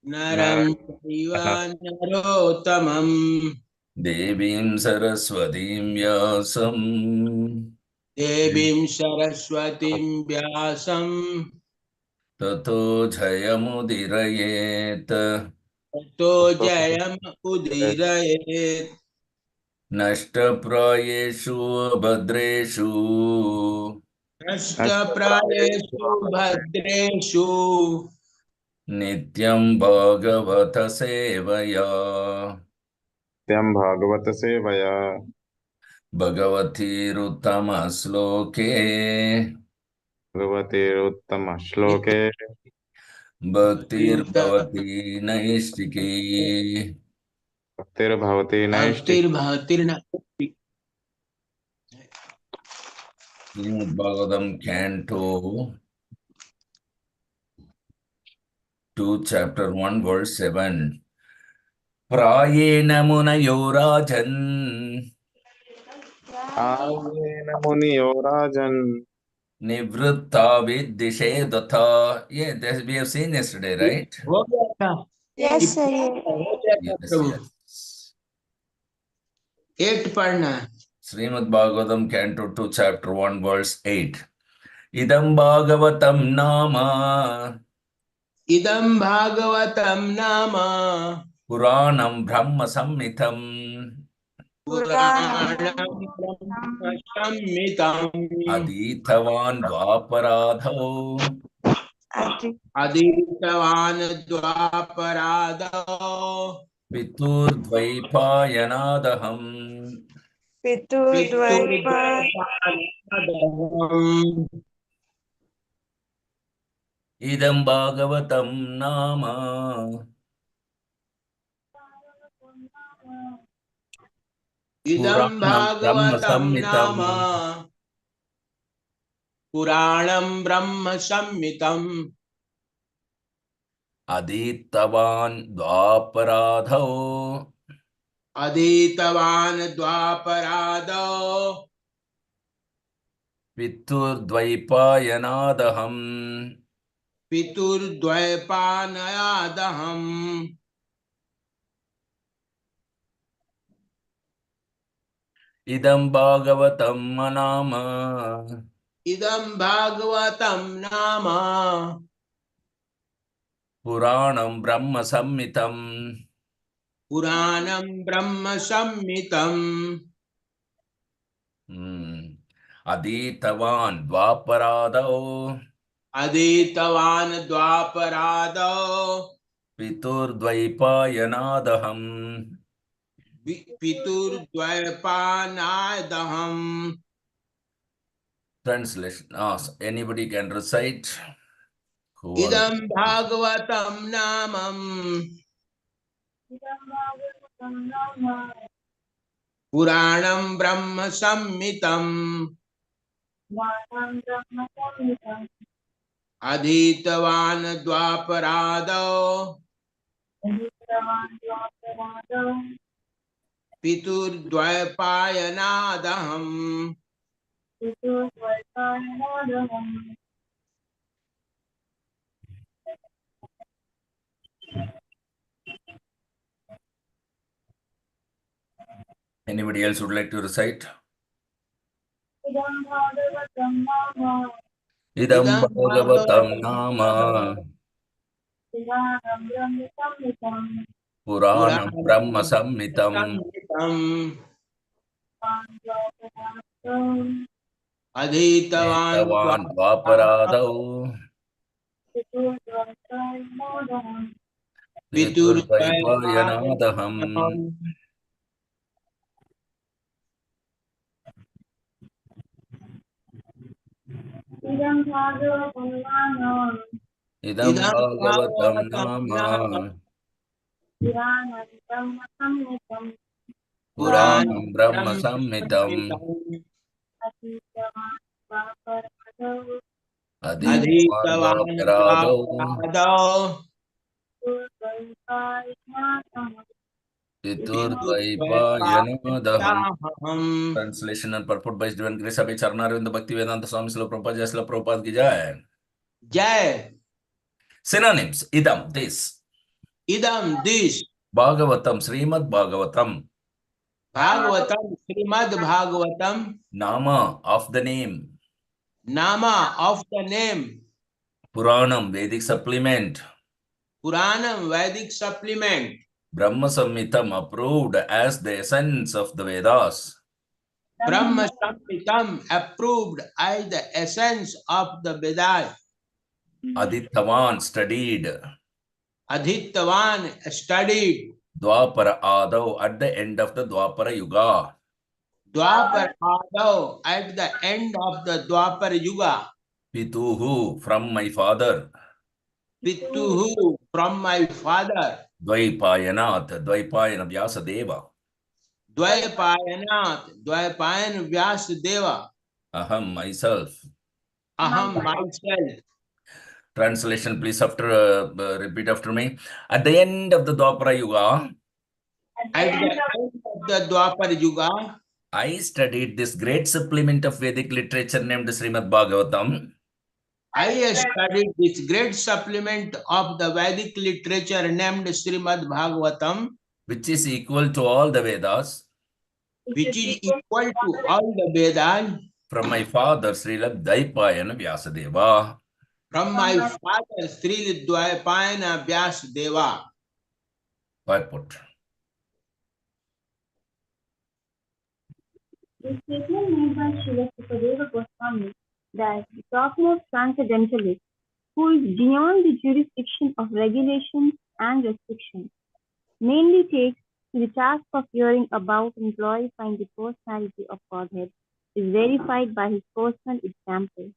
नरं चैव नरोत्तमं देवीं सरस्वतीं व्यासं देवीं सरस्वतीं व्यासं ततो जयमुदीरयेत्। ततो जयमुदीरयेत्। नष्टप्रायेषु भद्रेषु नष्टप्रायेषु भद्रेषु नित्यं भागवत सेवया। नित्यं भागवत सेवया भगवतीरुत्तमश्लोके भगवतेरुत्तमश्लोके भक्तिर्भवति नैष्टिकी। भक्तिर्भवति नैष्टिकी। भक्तिर्भक्तिर्न श्रीमद्भागवतम कैंटो 2 chapter 1 verse 7. प्रायेण मुनयो राजन् आयेन मुनियो राजन् निवृत्ता विद्दिशेदथा. Yeah, we have seen yesterday, right? हो गया था। Yes, sir. हो गया था Yes, प्रभु। yes. 8 पढ़ना है। Srimad Bhagavatam Canto 2 chapter 1 verse 8. Idam Bhagavatam Nama इदं भागवतं नाम Puranam Brahma Samhitam पुराणं ब्रह्मसंहितं Aditavan Dvaparadho अधीतवान् द्वापरादौ Pitur-dvaipayanadaham पितुर्द्वैपायनम् Idam Bhagavatam Nama इदं Puranam Brahma भागवतं Samhitam नाम पुराणं ब्रह्मसंहितम् Aditavan Dvaparadho अधीतवान् द्वापरादौ Pitur-dvaipayanadaham पितुर्द्वैपायनादहम् Idam Bhagavatam Nama इदं भागवतं नाम Puranam Brahma Samhitam पुराणं ब्रह्मसंहितम् Aditavan Dvaparadho अधीतवान् द्वापरादौ Pitur-dvaipayanadaham. पितुर्द्वैपायनादहम्। Translation. Anybody can recite? इदं भागवतं नामं पुराणं ब्रह्मसंहितम् अधीतवान् द्वापरादौ पितुर्द्वैपायनादहम्। Anybody else would like to recite? Idam Bhagavatam Nama Puranam Brahma Samhitam अधीतवान् Aditavan Dvaparadho Pitur-dvaipayanadaham. Idam Bhagavatam Nama Puranam Brahma Samhitam Aditavan Dvaparadho Pitur-dvaipayanadaham. Translation and purport by His Divine Grace Abhay Charanarinda Bhakti Vedanta Swami Srila Prabhupada Jai Srila Prabhupada ki jai. जय। Synonyms. Idam, this. Idam, this. Bhagavatam, Srimad Bhagavatam. Bhagavatam, Srimad Bhagavatam. Nama, of the name. Nama, of the name. Puranam, Vedic supplement. Puranam, Vedic supplement. Brahma Samhitam, approved as the essence of the Vedas. Brahma Samhitam, approved as the essence of the Vedas. Adityavan, studied. Adhitavan, studied. Dwapara Adav, at the end of the Dwapara Yuga. Dwapar Adav, at the end of the Dwapar Yuga. Pituhu, from my father. Pituhu, from my father. Dvaipayanat, Dvaipayana Vyasadeva. Dvaipayanat, Dvaipayan Vyasadeva. Aham, myself. Aham, myself. Translation, please repeat after me. At the end of the Dwapara Yuga, At the end of the Dwapar Yuga, I studied this great supplement of Vedic literature named Srimad Bhagavatam, I studied this great supplement of the Vedic literature named Srimad Bhagavatam, which is equal to all the Vedas, which is equal to all the Vedas, from my father, Srila Dvaipayana Vyasadeva. from my father, Sri Dvaipayana Vyasadeva. Purport. The statement made by Srila Sukadeva Goswami that the topmost transcendentalist, who is beyond the jurisdiction of regulations and restrictions, mainly takes to the task of hearing about and glorifying the personality of Godhead, is verified by his personal example.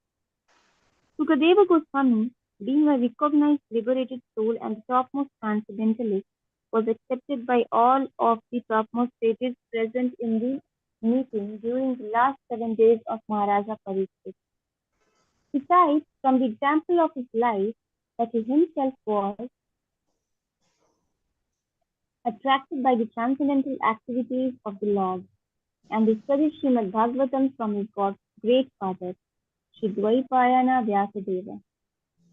Sukadeva Goswami, being a recognized liberated soul and the topmost transcendentalist, was accepted by all of the topmost sages present in the meeting during the last 7 days of Maharaja Parikshit. Besides, from the example of his life, that he himself was attracted by the transcendental activities of the Lord, and he studied Srimad Bhagavatam from his great father, Sri Dvaipayana Vyasadeva.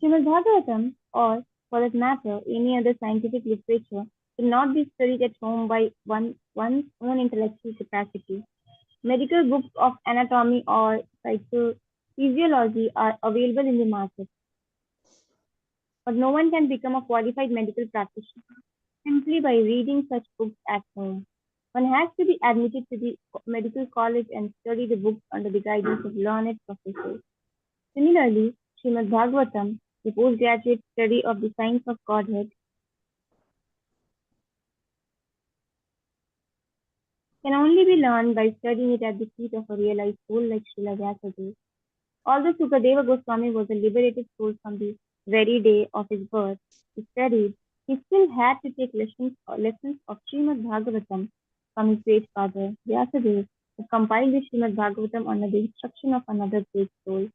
Srimad Bhagavatam, or for that matter, any other scientific literature, cannot be studied at home by one's own intellectual capacity. Medical books of anatomy or physiology are available in the market, but no one can become a qualified medical practitioner simply by reading such books at home. One has to be admitted to the medical college and study the books under the guidance of learned professors. Similarly, Srimad Bhagavatam, the postgraduate study of the science of Godhead, can only be learned by studying it at the feet of a realized soul like Srila Vyasadeva. Although Sukadeva Goswami was a liberated soul from the very day of his birth, he studied, he still had to take lessons of Srimad Bhagavatam from his great father, Vyasadeva, who compiled the Srimad Bhagavatam under the instruction of another great soul.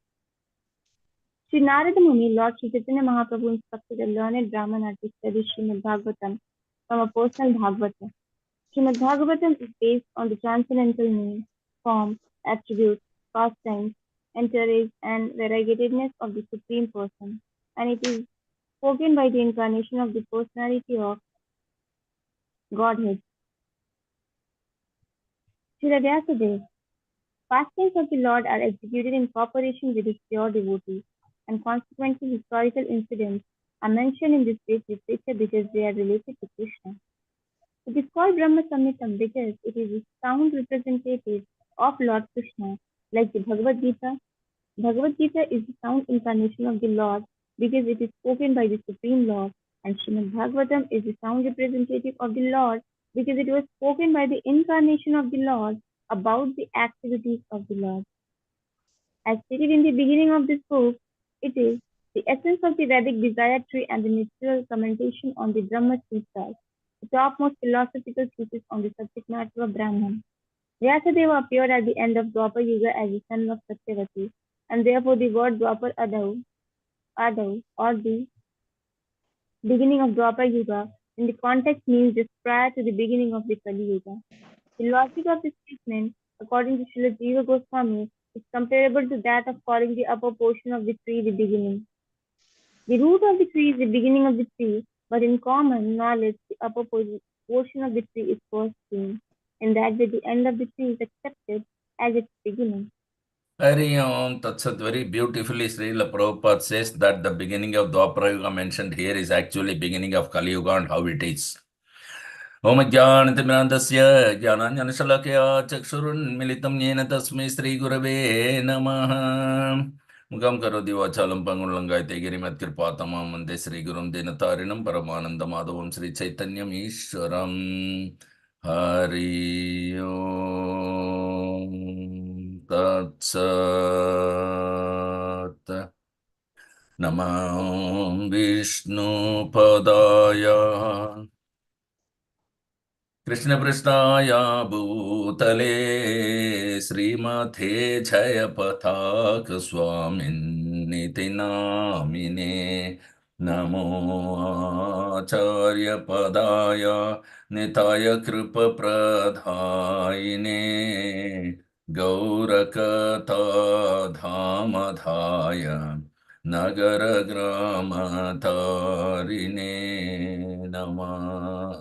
Sri Narada Muni, Lord Sri Chaitanya Mahaprabhu, instructed a learned Brahmana to study Srimad Bhagavatam from a personal Bhagavata. Srimad Bhagavatam is based on the transcendental name, form, attributes, pastimes, entourage, and variegatedness of the Supreme Person, and it is spoken by the incarnation of the personality of Godhead. Srila Vyasadeva, pastimes of the Lord are executed in cooperation with his pure devotees, and consequently historical incidents are mentioned in this great literature because they are related to Krishna. It is called Brahma Samhitam because it is a sound representative of Lord Krishna, like the Bhagavad Gita. Bhagavad Gita is the sound incarnation of the Lord because it is spoken by the Supreme Lord, and Srimad Bhagavatam is the sound representative of the Lord because it was spoken by the incarnation of the Lord about the activities of the Lord. As stated in the beginning of this book, it is the essence of the Vedic desire tree and the natural commentation on the Brahma Sutra, the topmost philosophical thesis on the subject matter of Brahman. Vyasadeva appeared at the end of Dwapar Yuga as the son of Satyavati, and therefore the word Dwapar Adav, or the beginning of Dwapar Yuga, in the context means just prior to the beginning of the Kali Yuga. The logic of this statement, according to Srila Jiva Goswami, is comparable to that of calling the upper portion of the tree the beginning. The root of the tree is the beginning of the tree, but in common knowledge, the upper portion of the tree is first seen. In that way, the end of the tree is accepted as its beginning. Hari Om Tatsat, very beautifully Srila Prabhupada says that the beginning of Dwapara Yuga mentioned here is actually beginning of Kali Yuga and how it is. Om Jnanatimirandasya Jnananjanashalakya Chakshurunmilitam Yena Tasmai Sri Gurave Namaha Mukam Karoti Vachalam Pangulangai Tegirimat Kirpatama Mande Sri Gurum Dinatarinam Paramananda Madhavam Sri Chaitanyam Ishwaram Hari Om Tatsat Namah Vishnu Padaya Krishna Prasthaya Bhutale Srimate Jayapathak Swamin Niti Namine Namo Acharya Padaya Nitaya Kripa Pradhaine Gaurakata Dhamadhaya Nagara Grama Tarine Namah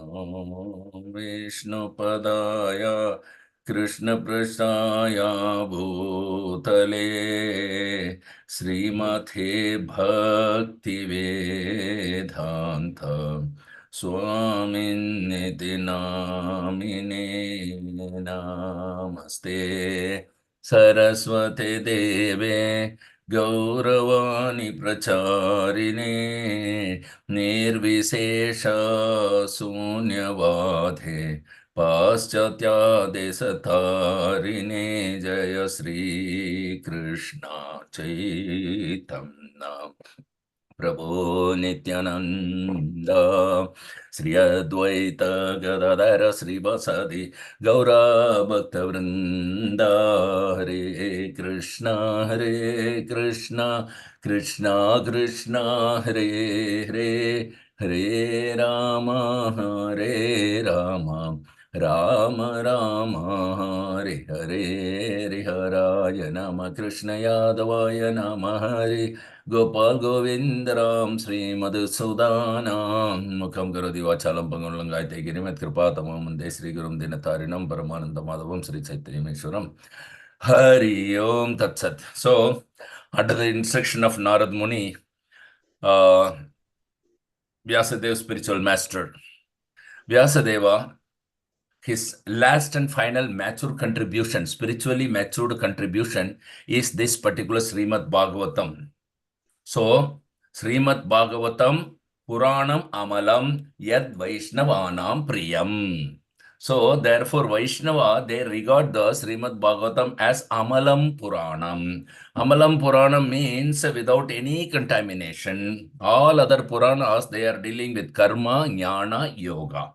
Vishnu Padaya Krishna Prasthaya Bhutale Srimate Bhakti Vedanta Swamin Niti Namine Namaste Saraswate Deve Gauravani Pracharine Nirvishesha Sunyavadhe Paschatya Desatarine Jaya Sri Krishna Chaitanya Prabhu Nityananda Sri Advaita Gadadara Sri Vasadi Gaura Bhakta Vrinda Hare Krishna Krishna Krishna Hare Hare Hare Rama Rama Rama Hare Hare Hare Haraya Nama Krishna Yadavaya Nama Hare Gopal Govindaram Sri Madhusudanam Mukham Karoti Vachalam Pangulangai Tegirimet Kripatamam Mande Sri Gurum Dinatarinam Paramananda Madhavam Sri Chaitanyameshwaram Hari Om Tat Sat. So, under the instruction of Narad Muni, Vyasadeva, spiritual master, Vyasadeva, his last and final mature contribution, spiritually matured contribution, is this particular Srimad Bhagavatam. So, Srimad Bhagavatam Puranam Amalam Yad Vaishnavanam Priyam. So, therefore, Vaishnava, they regard the Srimad Bhagavatam as Amalam Puranam. Amalam Puranam means without any contamination. All other Puranas, they are dealing with Karma, Jnana, Yoga.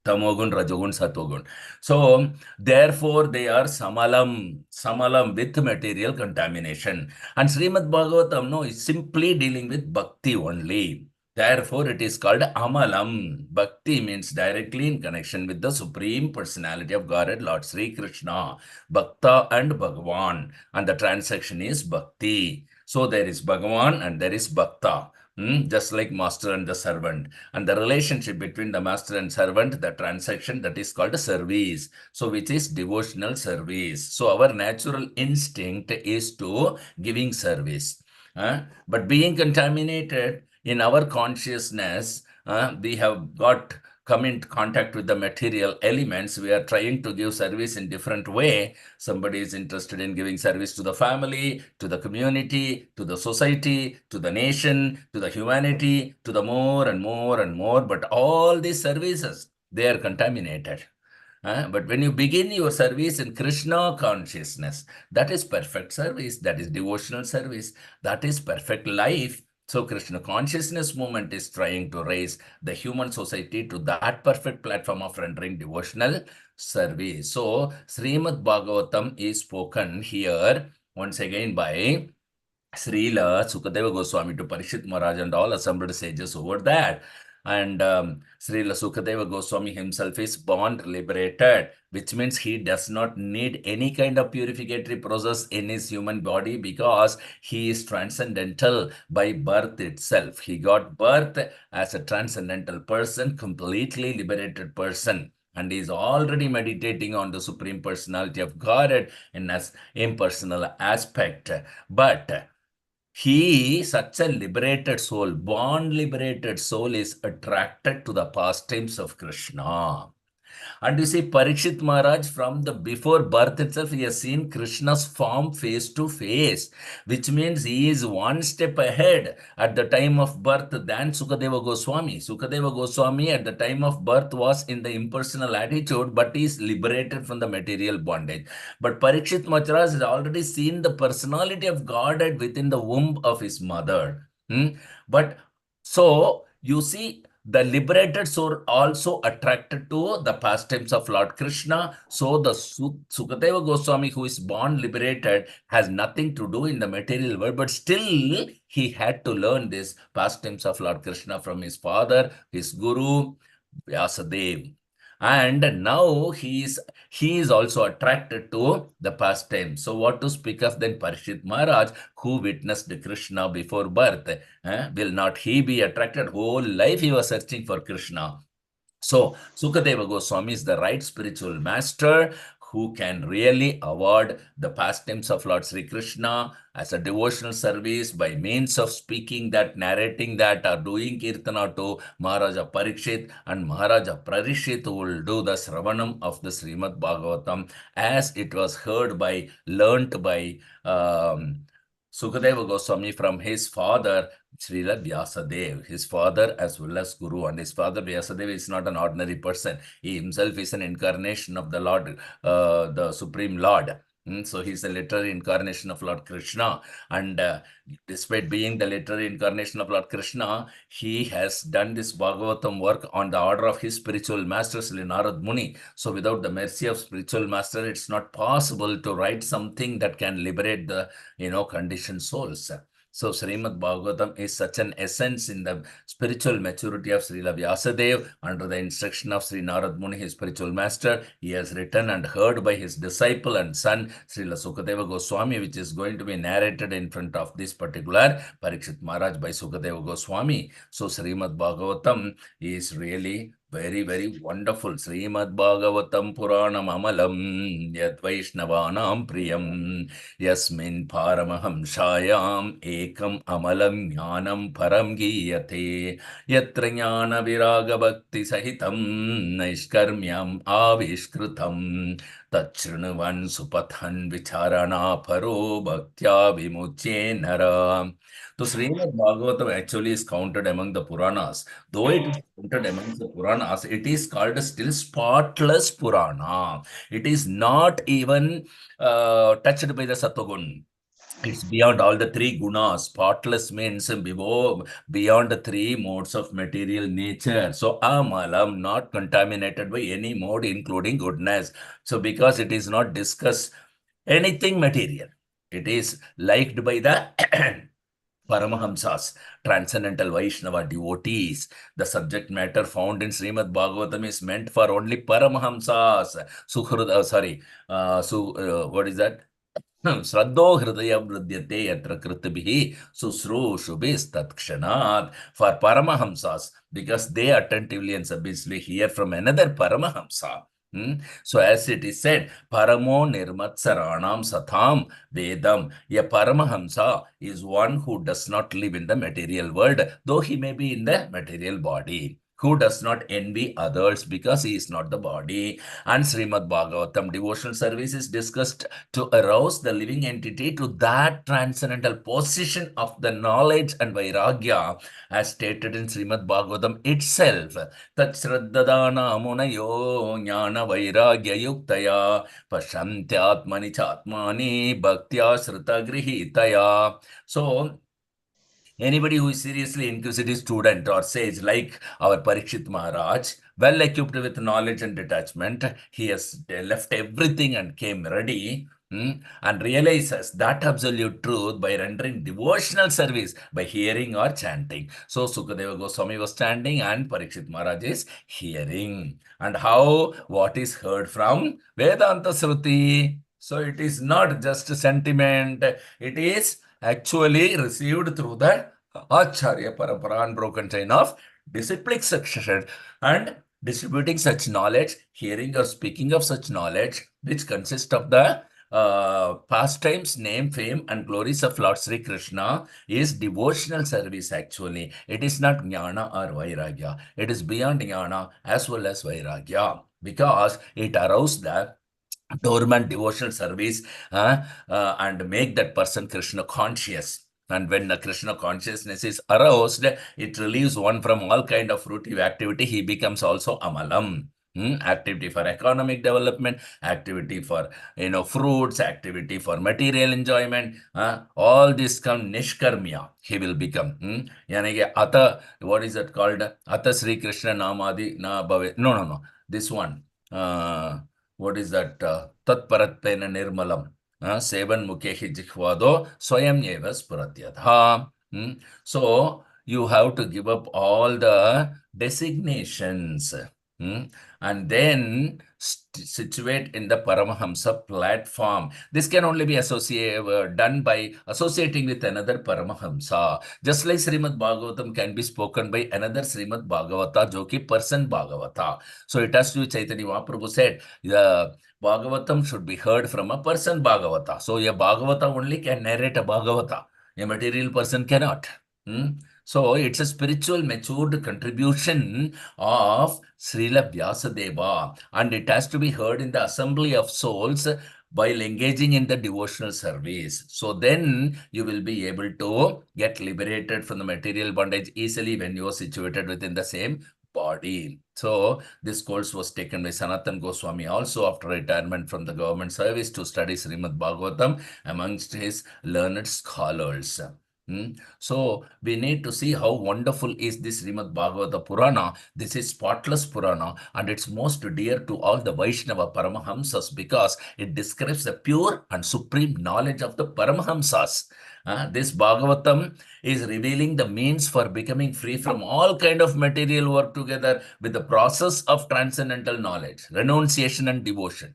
Tamogun, Rajogun, Satogun. So, therefore, they are Samalam with material contamination. And Srimad Bhagavatam, no, is simply dealing with Bhakti only. Therefore, it is called Amalam. Bhakti means directly in connection with the Supreme Personality of Godhead, Lord Sri Krishna. Bhakta and Bhagavan. And the transaction is Bhakti. So, there is Bhagavan and there is Bhakta. Just like master and the servant. And the relationship between the master and servant, the transaction, that is called service. So, which is devotional service. So, our natural instinct is to giving service. But being contaminated in our consciousness, we have come in contact with the material elements. We are trying to give service in different way. Somebody is interested in giving service to the family, to the community, to the society, to the nation, to the humanity, to the more and more and more. But all these services, they are contaminated. But when you begin your service in Krishna consciousness, that is perfect service, that is devotional service, that is perfect life. So Krishna consciousness movement is trying to raise the human society to that perfect platform of rendering devotional service. So Srimad Bhagavatam is spoken here once again by Srila Sukadeva Goswami to Parishit Maharaj and all assembled sages over there. And Srila Sukadeva Goswami himself is born liberated, which means he does not need any kind of purificatory process in his human body because he is transcendental by birth itself. He got birth as a transcendental person, completely liberated person. And is already meditating on the Supreme Personality of Godhead in an impersonal aspect. But he, such a liberated soul, born liberated soul, is attracted to the pastimes of Krishna. And you see, Parikshit Maharaj, from the before birth itself, he has seen Krishna's form face to face, which means he is one step ahead at the time of birth than Sukadeva Goswami. Sukadeva Goswami at the time of birth was in the impersonal attitude, but he is liberated from the material bondage. But Parikshit Maharaj has already seen the personality of Godhead within the womb of his mother. But so you see, the liberated soul also attracted to the pastimes of Lord Krishna. So the Sukadeva Goswami, who is born liberated, has nothing to do in the material world, but still he had to learn this pastimes of Lord Krishna from his father, his guru, Vyasadeva. And now he is also attracted to the pastime. So what to speak of then Parikshit Maharaj, who witnessed Krishna before birth? Will not he be attracted? Whole life he was searching for Krishna. So Sukadeva Goswami is the right spiritual master who can really award the pastimes of Lord Sri Krishna as a devotional service by means of speaking that, narrating that, or doing kirtana to Maharaja Parikshit, and Maharaja Parikshit will do the Sravanam of the Srimad Bhagavatam as it was learnt by Sukadeva Goswami from his father, Srila Vyasadeva, his father as well as Guru. And his father Vyasadeva is not an ordinary person. He himself is an incarnation of the Lord, the Supreme Lord. So he's a literary incarnation of Lord Krishna. And despite being the literary incarnation of Lord Krishna, he has done this Bhagavatam work on the order of his spiritual master, Sri Narad Muni. So without the mercy of spiritual master, it's not possible to write something that can liberate the, conditioned souls. So Srimad Bhagavatam is such an essence in the spiritual maturity of Srila Vyasadeva. Under the instruction of Sri Narad Muni, his spiritual master, he has written and heard by his disciple and son, Srila Sukadeva Goswami, which is going to be narrated in front of this particular Parikshit Maharaj by Sukadeva Goswami. So Srimad Bhagavatam is really very, very wonderful. Srimad Bhagavatam Puranam Amalam Yad Vaishnavanam Priyam Yasmin Paramahamshayam Ekam Amalam Jnanam Param Giyate Yatra Jnana Viraga Bhakti Sahitam Naishkarmyam Avishkrutam Tachrunuvan Supathan Vicharana Paro Bhaktya Vimuche Nara. So Srimad Bhagavatam actually is counted among the Puranas. Though it is counted among the Puranas, it is called still spotless Purana. It is not even touched by the Sattvagun. It's beyond all the three gunas. Spotless means beyond the three modes of material nature. So amalam, not contaminated by any mode, including goodness. So because it is not discussed anything material, it is liked by the Paramahamsas, transcendental Vaishnava devotees. The subject matter found in Srimad Bhagavatam is meant for only Paramahamsas. What is that? Shraddho Hridaya Vrudyate Yatra Kritibhi Susrushubhis Tatkshanat. For Paramahamsas, because they attentively and submissively hear from another Paramahamsa. So as it is said, Paramo Nirmatsaranam Satham Vedam. A Paramahamsa is one who does not live in the material world, though he may be in the material body, who does not envy others because he is not the body. And Srimad Bhagavatam devotional service is discussed to arouse the living entity to that transcendental position of the knowledge and Vairagya, as stated in Srimad Bhagavatam itself. Tat Shraddadana Munayo Jnana Vairagya Yuktaya Pashantyatmani Chatmani Bhaktya Shrita Grihitaya. So anybody who is seriously inquisitive student or sage like our Parikshit Maharaj, well equipped with knowledge and detachment, he has left everything and came ready and realizes that absolute truth by rendering devotional service by hearing or chanting. So Sukadeva Goswami was chanting and Parikshit Maharaj is hearing. And how? What is heard from Vedanta Sruti. So it is not just a sentiment, it is actually received through the Acharya Parampara, unbroken chain of disciplic succession, and distributing such knowledge, hearing or speaking of such knowledge, which consists of the pastimes, name, fame, and glories of Lord Sri Krishna, is devotional service actually. It is not jnana or vairagya. It is beyond jnana as well as vairagya, because it arouses the dormant devotional service and make that person Krishna conscious. And when the Krishna consciousness is aroused, it relieves one from all kind of fruitive activity. He becomes also amalam. Activity for economic development, activity for fruits, activity for material enjoyment. All this come nishkarmya. He will become. Yanage ata, what is that called? Ata Sri Krishna Namadi na bhave. No. This one. What is that? Tat paratpena nirmalam. Sevan mukehi jikhvado swayam eva spuratyatha. So you have to give up all the designations. And then situate in the Paramahamsa platform. This can only be done by associating with another Paramahamsa. Just like Srimad Bhagavatam can be spoken by another Srimad Bhagavata, jo ki person Bhagavata. So it has to be Chaitanya Mahaprabhu said, the Bhagavatam should be heard from a person Bhagavata. So a Bhagavata only can narrate a Bhagavata. A material person cannot. So it's a spiritual matured contribution of Srila Vyasadeva, and it has to be heard in the assembly of souls while engaging in the devotional service. So then you will be able to get liberated from the material bondage easily when you are situated within the same body. So this course was taken by Sanatan Goswami also after retirement from the government service to study Srimad Bhagavatam amongst his learned scholars. So we need to see how wonderful is this Srimad Bhagavata Purana. This is spotless Purana, and it's most dear to all the Vaishnava Paramahamsas because it describes the pure and supreme knowledge of the Paramahamsas. This Bhagavatam is revealing the means for becoming free from all kind of material work together with the process of transcendental knowledge, renunciation and devotion.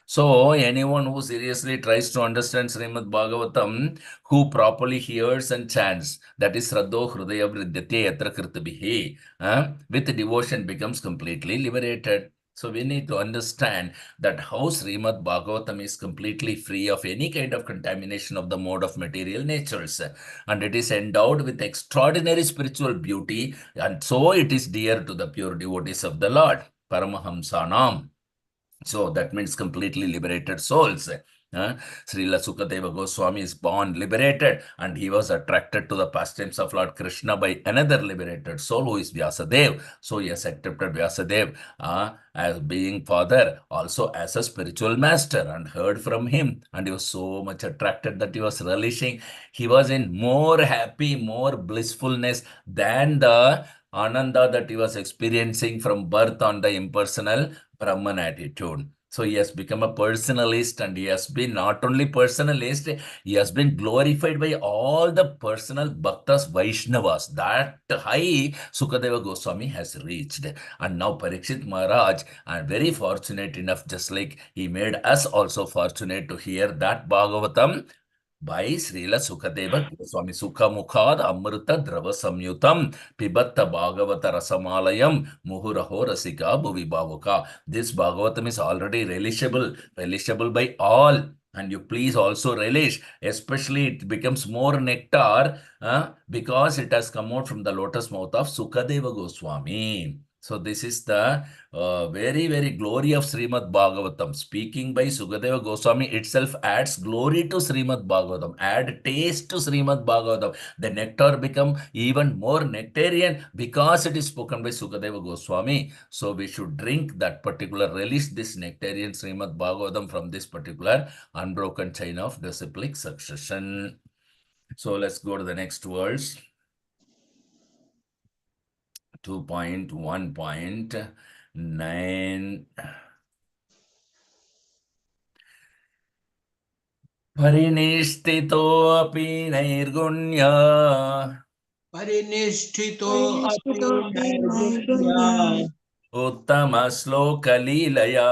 So anyone who seriously tries to understand Srimad Bhagavatam, who properly hears and chants, that is Shraddho Hrudaya Vridyate Yatra Kritabihi, with devotion becomes completely liberated. So we need to understand that how Srimad Bhagavatam is completely free of any kind of contamination of the mode of material natures. And it is endowed with extraordinary spiritual beauty, and so it is dear to the pure devotees of the Lord, Paramahamsanam. So that means completely liberated souls. Srila Sukadeva Goswami is born liberated, and he was attracted to the pastimes of Lord Krishna by another liberated soul who is Vyasadeva. So he has accepted Vyasadeva as being father, also as a spiritual master, and heard from him. And he was so much attracted that he was relishing. He was in more happy, more blissfulness than the Ananda that he was experiencing from birth on the impersonal Brahman attitude. So he has become a personalist, and he has been not only personalist, he has been glorified by all the personal bhaktas, Vaishnavas. That high Sukadeva Goswami has reached. And now Parikshit Maharaj, and very fortunate enough, just like he made us also fortunate to hear that Bhagavatam by Srila Sukadeva Goswami. Sukha Mukhad Amrita Drava Samyutam Pibatta Bhagavata Rasamalayam Muhuraho Rasika Bhuvi Bhavuka. This Bhagavatam is already relishable by all. And you please also relish, especially it becomes more nectar because it has come out from the lotus mouth of Sukadeva Goswami. So this is the very, very glory of Srimad Bhagavatam. Speaking by Sukadeva Goswami itself adds glory to Srimad Bhagavatam, add taste to Srimad Bhagavatam. The nectar become even more nectarian because it is spoken by Sukadeva Goswami. So we should drink that particular, relish this nectarian Srimad Bhagavatam from this particular unbroken chain of disciplic succession. So let's go to the next verse. 2.1.9. परिनिष्ठितोऽपि नैर्गुण्य परिनिष्ठितोऽपि परिनिष्ठितोऽपि नैर्गुण्य नैर्गुण्य उत्तमश्लोकलीलया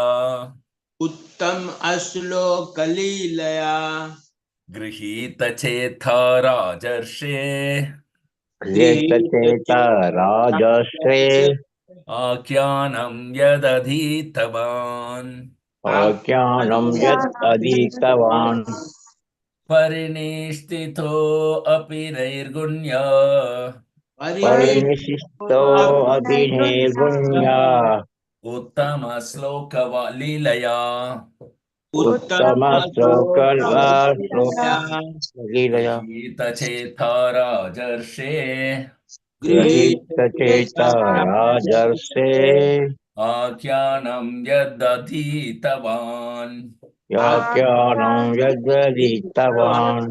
उत्तम अश्लोकलीलया गृहीतचेथा राजर्षे गृहीतचेता राजर्षे आख्यानं यदधीतवान् आख्यानं यत् अधीतवान् परिनिष्ठितोऽपि नैर्गुण्य परिनिष्ठितो अभिनिर्गुण्य उत्तमश्लोकलीलया उत्तमश्लोकलीलया लीलया गृहीतचेता राजर्षे गृहीतचेता राजर्षे आख्यानं यदधीतवान् आख्यानं यदधीतवान्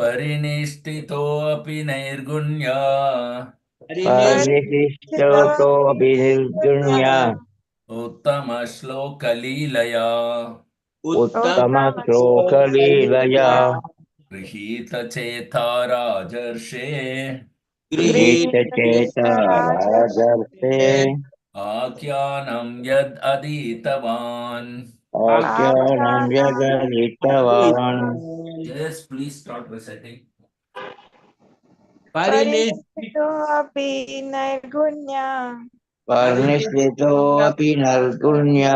परिनिष्ठितोऽपि नैर्गुण्य परिनिष्ठितो अभिनिर्गुण्य उत्तमश्लोकलीलया उत्तमश्लोकलीलया गृहीतचेता राजर्षे गृहीतचेता राजर्षे आख्यानं यदधीतवान् आख्यानं यदधीतवान् Yes, please start reciting. परिनिष्ठितोऽपि नैर्गुण्य परिनिष्ठितोऽपि नैर्गुण्य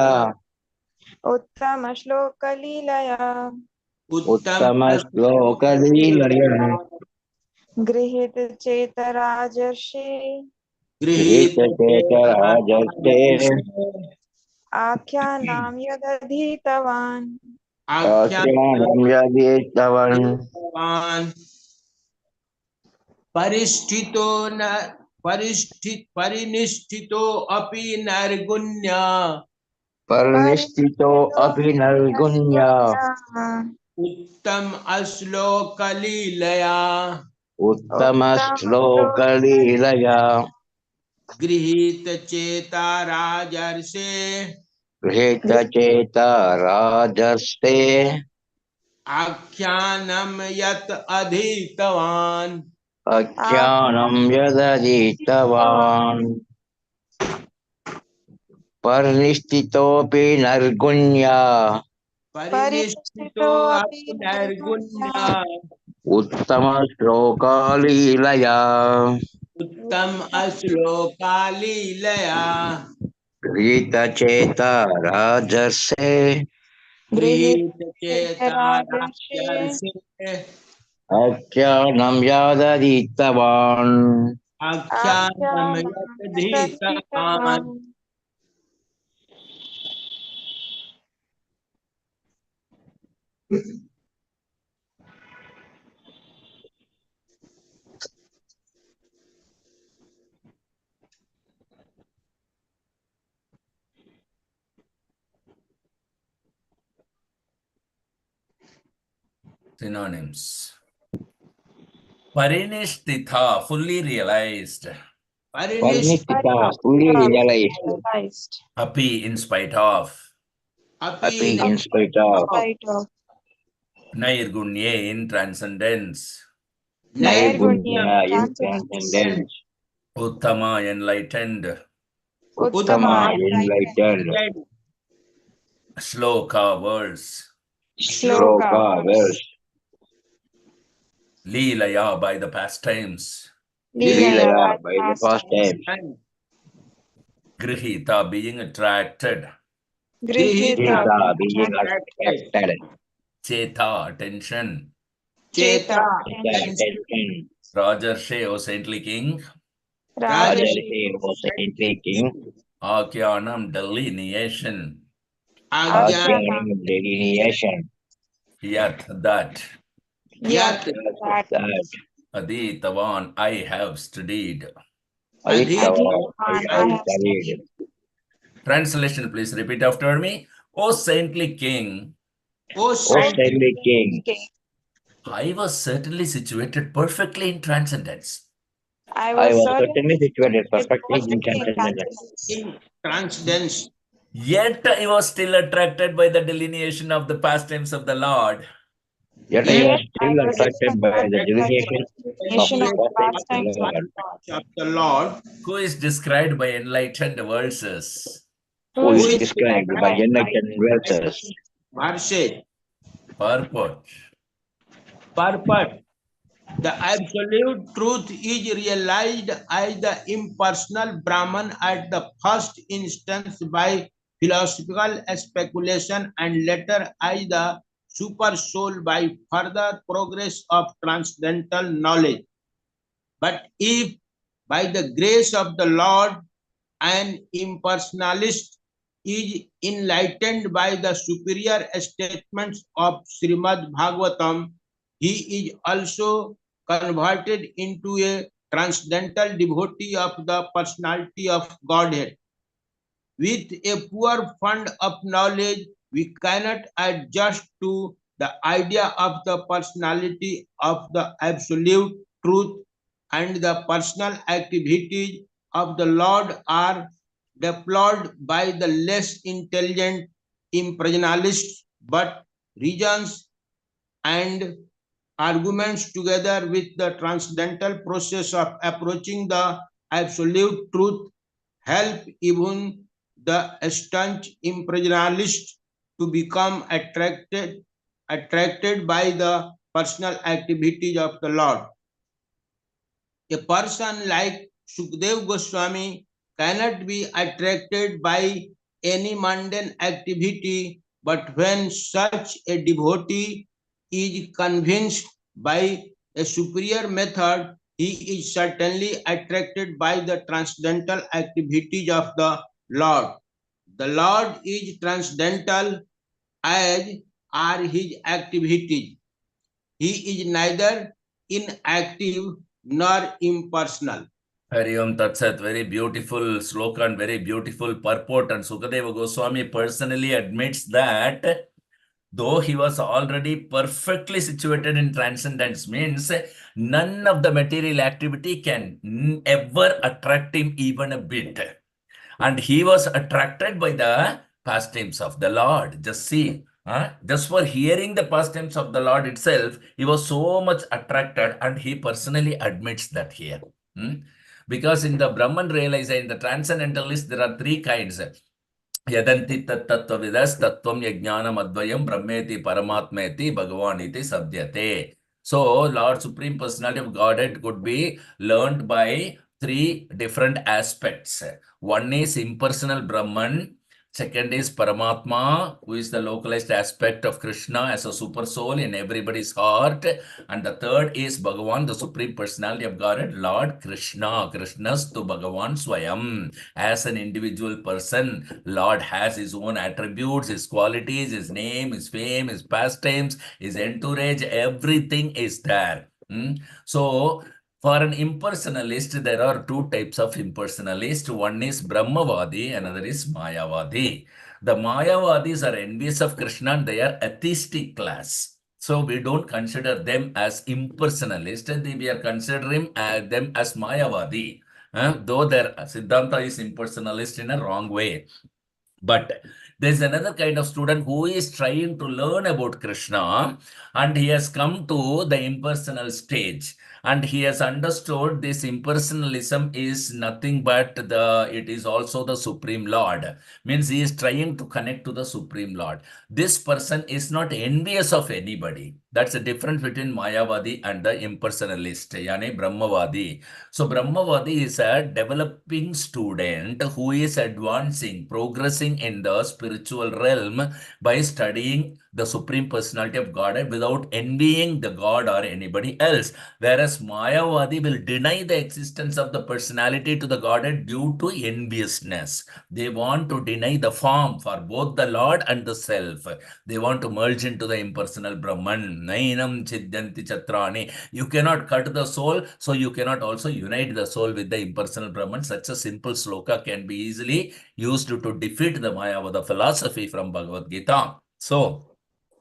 उत्तमश्लोकलीलया उत्तमश्लोकलीलया गृहीतचेतराजर्षे गृहीतचेता राजर्षे आख्यानां यदधीतवान् आख्यानं यदधीतवान् परिनिष्ठितो अपि नैर्गुण्य परिनिष्ठितो अपि नैर्गुण्य उत्तम अश्लोकलीलया उत्तमश्लोकलीलया गृहीतचेता राजर्षे गृहीतचेता राजर्षे आख्यानं यत् अधीतवान् आख्यानं यदधीतवान् परिनिष्ठितोऽपि नैर्गुण्य परिनिष्ठितो अपि नैर्गुण्य उत्तमश्लोकलीलया उत्तम अश्लोकालीलया गृहीतचेता राजर्षे गृहीतचेता गृहीतचेतराजर्षे राजर्षे आख्यानं यदधीतवान् आख्यानं आख्यानां यदधीतवान् यदधीतवान् Synonyms. Parinishtitha, fully realized. परिनिष्ठिता fully realized realized Api, in spite of. happy in spite of spite of Nairgunye, in transcendence. naigunnya naigunnya in transcendence transcendence Uttama, enlightened. uttama uttama enlightened enlightened Shloka, verse. shloka shloka verse Leelaya, by the pastimes. leelaya Leelaya by by the past pastimes tense Grihita, being attracted. grihita Jeta being being attracted Cheta, attention. cheta attention Rajarshe, O saintly king. rajarshi Rajarshi was saintly king Akyanam, delineation. Ajnanam delineation Yat, that. yat that that Aditavan, I have studied. Aditavan adhivan I I have studied. studied. Translation, please repeat after me. O saintly king, O O saint saintly king, I was certainly situated perfectly in transcendence. I I was was certainly certainly situated perfectly in perfectly in transcendence. transcendence. in transcendence, Yet I was still attracted by the delineation of the pastimes of the Lord. Yet I was still attracted by the divination of Nation the of pastime pastimes of the Lord, of the Lord, who is described by enlightened verses. who who is is described by enlightened verses. verses. Purport. Purpose. The absolute truth is realized as the impersonal Brahman at the first instance by philosophical speculation and later as the super soul by further progress of transcendental knowledge. But if by the grace of the Lord an impersonalist is enlightened by the superior statements of Srimad Bhagavatam, he is also converted into a transcendental devotee of the personality of Godhead. With a poor fund of knowledge, we cannot adjust to the idea of the personality of the absolute truth, and the personal activities of the Lord are deplored by the less intelligent impersonalists, but reasons and arguments together with the transcendental process of approaching the absolute truth help even the staunch impersonalist to become attracted by the personal activities of the Lord. A person like Sukdev Goswami cannot be attracted by any mundane activity, but when such a devotee is convinced by a superior method, he is certainly attracted by the transcendental activities of the Lord. The Lord is transcendental, as are his activities. He is neither inactive nor impersonal. Hari Om Tat Sat, very beautiful sloka and very beautiful purport. And Sukadeva Goswami personally admits that though he was already perfectly situated in transcendence, means none of the material activity can ever attract him even a bit. And he was attracted by the pastimes of the Lord. Just see, just for hearing the pastimes of the Lord itself, he was so much attracted, and he personally admits that here. Because in the Brahman realization, in the transcendentalist, there are three kinds. Yadanti tattvavidas tattvam yajnanam advayam brahmeti paramatmeti bhagavaniti sadyate. So, Lord Supreme Personality of Godhead could be learned by three different aspects. One is impersonal Brahman. Second is Paramatma, who is the localized aspect of Krishna as a super soul in everybody's heart. And the third is Bhagavan, the Supreme Personality of Godhead, Lord Krishna. Krishna's to Bhagavan Swayam. As an individual person, Lord has his own attributes, his qualities, his name, his fame, his pastimes, his entourage, everything is there. So, for an impersonalist, there are two types of impersonalist. One is Brahmavadi, another is Mayavadi. The Mayavadis are envious of Krishna and they are atheistic class. So we don't consider them as impersonalist, we are considering them as Mayavadi. Though their Siddhanta is impersonalist in a wrong way. But there's another kind of student who is trying to learn about Krishna, and he has come to the impersonal stage, and he has understood this impersonalism is nothing but it is also the Supreme Lord. Means he is trying to connect to the Supreme Lord. This person is not envious of anybody. That's the difference between Mayavadi and the impersonalist, yani Brahmavadi. So Brahmavadi is a developing student who is advancing, progressing in the spiritual realm by studying the Supreme Personality of Godhead without envying the God or anybody else. Whereas Mayavadi will deny the existence of the personality to the Godhead due to enviousness. They want to deny the form for both the Lord and the self. They want to merge into the impersonal Brahman. Nainam chidyanti chatrani. You cannot cut the soul, so you cannot also unite the soul with the impersonal Brahman. Such a simple sloka can be easily used to defeat the Mayavada philosophy from Bhagavad Gita. So,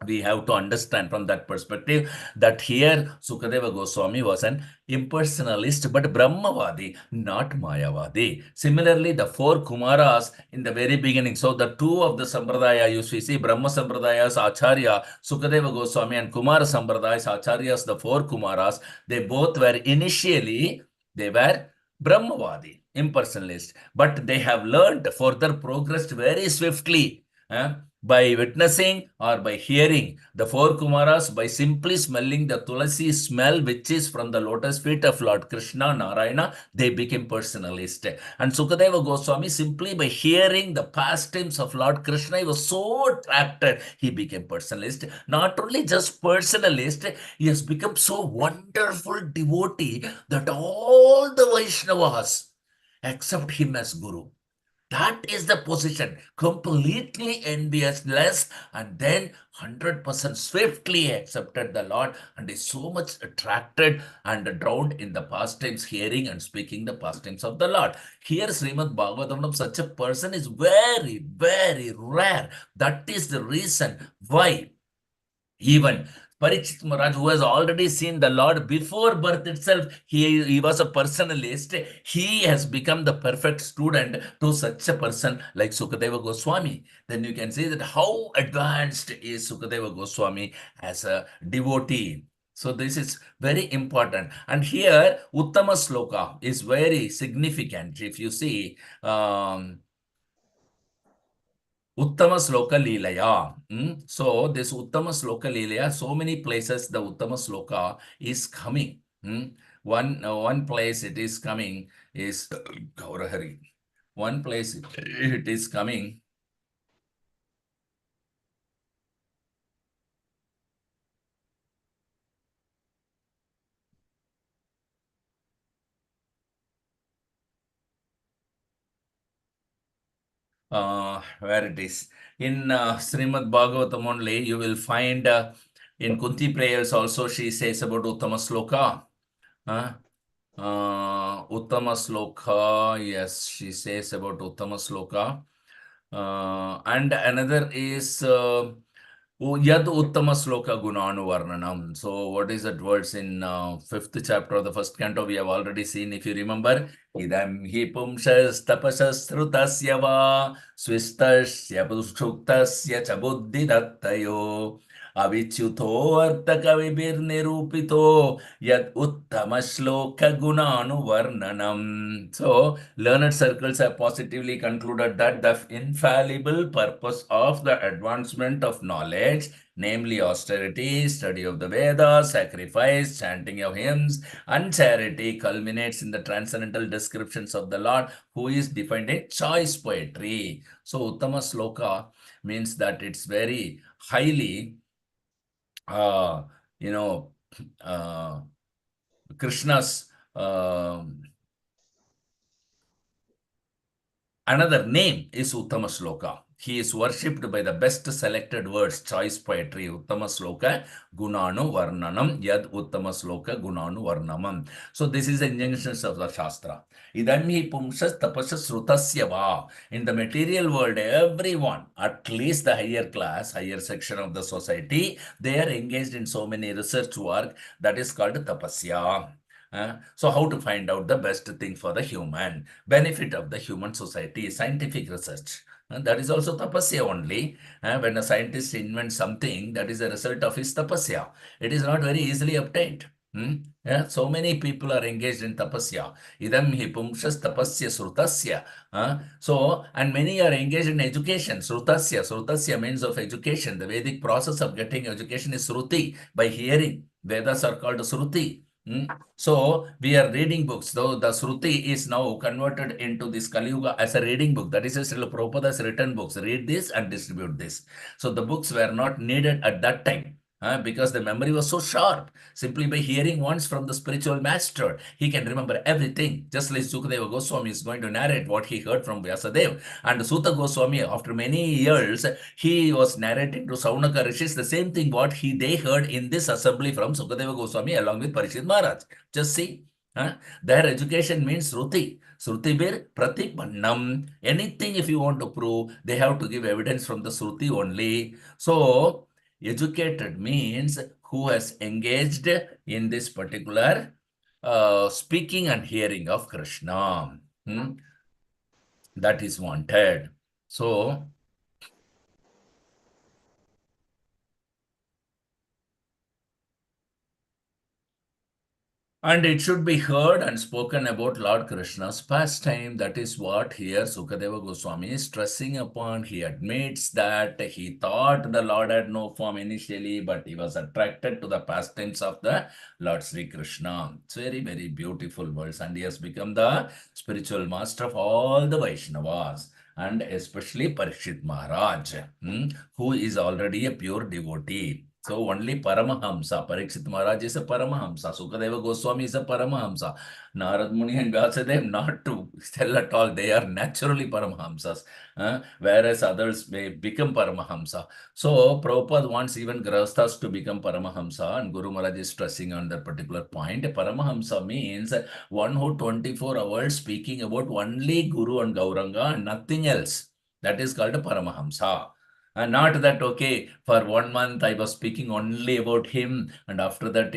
We have to understand from that perspective that here Sukadeva Goswami was an impersonalist but Brahmavadi, not Mayavadi. Similarly, the four Kumaras in the very beginning, so the two of the Sampradaya, you see, Brahma Sampradaya's Acharya, Sukadeva Goswami, and Kumara Sampradaya's Acharyas, the four Kumaras, they both were initially, they were Brahmavadi, impersonalist, but they have learned, further progressed very swiftly. By witnessing or by hearing the four Kumaras, by simply smelling the tulasi smell which is from the lotus feet of Lord Krishna, Narayana, they became personalist. And Sukadeva Goswami, simply by hearing the pastimes of Lord Krishna, he was so attracted, he became personalist. Not only just personalist, he has become so wonderful devotee that all the Vaishnavas accept him as Guru. That is the position, completely envious, and then 100% swiftly accepted the Lord and is so much attracted and drowned in the pastimes, hearing and speaking the pastimes of the Lord. Here, Srimad Bhagavatam, such a person is very, very rare. That is the reason why even Parikshit Maharaj, who has already seen the Lord before birth itself, he was a personalist. He has become the perfect student to such a person like Sukadeva Goswami. Then you can see that how advanced is Sukadeva Goswami as a devotee. So this is very important. And here, Uttama Sloka is very significant. If you see, Uttama Sloka Leelaya. So this Uttama Sloka Leelaya, so many places the Uttama Sloka is coming. One place it is coming is Gaurahari. One place it is coming. Where it is. In Srimad Bhagavatam only, you will find in Kunti prayers also she says about Uttama Sloka. Uttama Sloka, yes, she says about Uttama Sloka. And another is Yad Uttama Sloka Gunanu Varnanam. So what is that words in 5th chapter of the 1st canto? We have already seen, if you remember. Idam hi pumshas tapasas srutasya va swistasya pushuktasya cha buddhi dattayo avichuto artaka vibir nirupito yad uttama shloka gunanu varnanam. So learned circles have positively concluded that the infallible purpose of the advancement of knowledge, namely austerity, study of the Vedas, sacrifice, chanting of hymns, and charity, culminates in the transcendental descriptions of the Lord, who is defined in choice poetry. So Uttama Sloka means that it's very highly, Krishna's another name is Uttama Sloka. He is worshipped by the best selected words, choice poetry. Uttama Sloka, Gunanu Varnanam, Yad Uttama Sloka, Gunanu Varnamam. So this is the injunctions of the Shastra. Idamhi Pumsas Tapasas Srutasya Va. In the material world, everyone, at least the higher class, higher section of the society, they are engaged in so many research work that is called Tapasya. So how to find out the best thing for the human, benefit of the human society, scientific research. That is also tapasya only. When a scientist invents something, that is a result of his tapasya. It is not very easily obtained. So many people are engaged in tapasya. Idam hi pumshas tapasya srutasya. So, and many are engaged in education. Srutasya. Srutasya means of education. The Vedic process of getting education is sruti, by hearing. Vedas are called sruti. So we are reading books, though the Shruti is now converted into this Kali Yuga as a reading book. That is Srila Prabhupada's written books. Read this and distribute this. So the books were not needed at that time. Because the memory was so sharp. Simply by hearing once from the spiritual master, he can remember everything. Just like Sukadeva Goswami is going to narrate what he heard from Vyasadeva. And Suta Goswami, after many years, he was narrating to Saunaka Rishis the same thing what they heard in this assembly from Sukadeva Goswami along with Parikshit Maharaj. Just see. Their education means Shruti. Shruti bir pratik bannam. Anything if you want to prove, they have to give evidence from the Shruti only. So, Educated means who has engaged in this particular speaking and hearing of Krishna. That is wanted. So, and it should be heard and spoken about Lord Krishna's pastime. That is what here Sukadeva Goswami is stressing upon. He admits that he thought the Lord had no form initially, but he was attracted to the pastimes of the Lord Sri Krishna. It's very, very beautiful verse. And he has become the spiritual master of all the Vaishnavas, and especially Parikshit Maharaj, who is already a pure devotee. So only Paramahamsa, Parikshit Maharaj is a Paramahamsa, Sukadeva Goswami is a Paramahamsa, Narad Muni and Vyasadeva not to tell at all, they are naturally Paramahamsas, whereas others may become Paramahamsa. So Prabhupada wants even Grahasthas to become Paramahamsa, and Guru Maharaj is stressing on that particular point. Paramahamsa means one who 24 hours speaking about only Guru and Gauranga and nothing else. That is called a Paramahamsa. And not that, okay, for 1 month I was speaking only about him, and after that,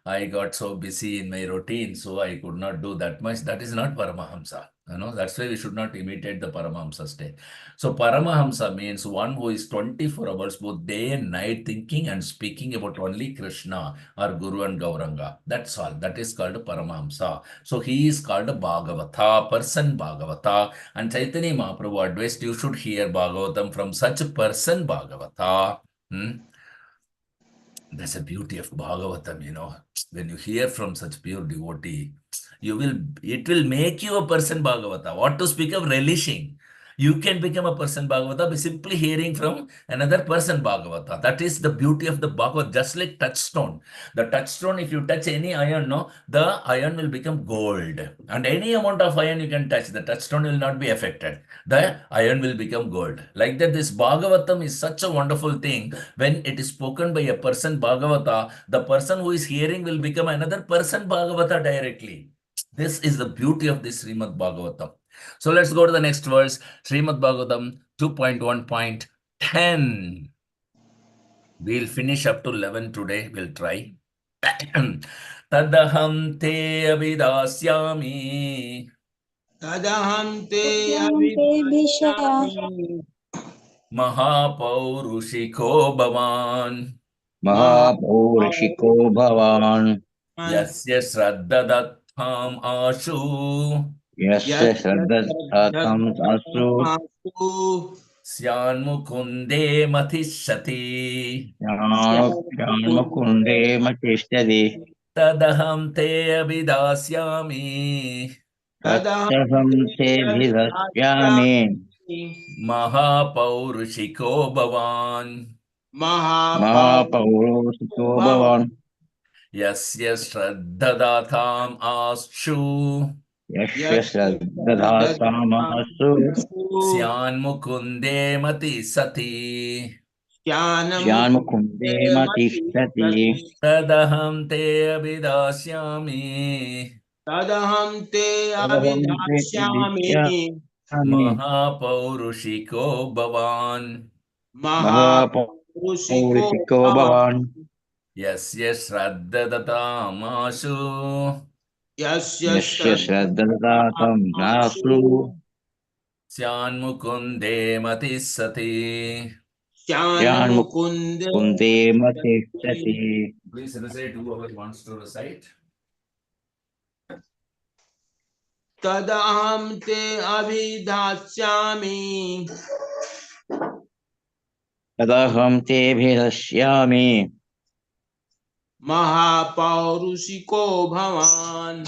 I got so busy in my routine, so I could not do that much. That is not Paramahamsa. That's why we should not imitate the Paramahamsa state. So Paramahamsa means one who is 24 hours, both day and night, thinking and speaking about only Krishna or Guru and Gauranga. That's all. That is called Paramahamsa. So he is called a Bhagavata, person Bhagavata. And Chaitanya Mahaprabhu advised you should hear Bhagavatam from such a person Bhagavata. That's the beauty of Bhagavatam, when you hear from such pure devotee, it will make you a person Bhagavata. What to speak of relishing? You can become a person Bhagavata by simply hearing from another person Bhagavata. That is the beauty of the Bhagavad, just like touchstone. The touchstone, if you touch any iron, the iron will become gold. And any amount of iron you can touch, the touchstone will not be affected. The iron will become gold. Like that, this Bhagavatam is such a wonderful thing. When it is spoken by a person Bhagavata, the person who is hearing will become another person Bhagavata directly. This is the beauty of this Srimad Bhagavatam. So let's go to the next verse, Srimad Bhagavatam 2.1.10. We'll finish up to 11 today. We'll try. Tadaham te avidasyami. Tadaham te Abhidasyami. Mahapaurushiko bhavan. Mahapaurushiko bhavan. Yasya shraddadatham ashu. Yasya shraddhatam asu. Syan mukunde matishati. Jnanamukunde matishtadi. Tadaham te avidasyami. Tattaham te bhidasyami. Mahapaurushiko bhavan. Mahapaurushiko bhavan. Yasya shraddadatham ashu. Yasya shraddhatam asu. Syan mukunde matisati. Jnanamukunde matishtadi. Tadaham te avidasyami. Tadaham te Tadaham te abhidasyami. Mahapaurushiko bhavan. Mahapaurushiko bhavan. Yasya shraddadatam ashu. Yasya Yasya shraddhatam asu. Syan mukunde matisati. Jnanamukunde Kunde matishtati. Please recite whoever wants to recite. Tadaham te abhidasyami. Tadaham te bhidasyami. Mahapaurushiko bhavan.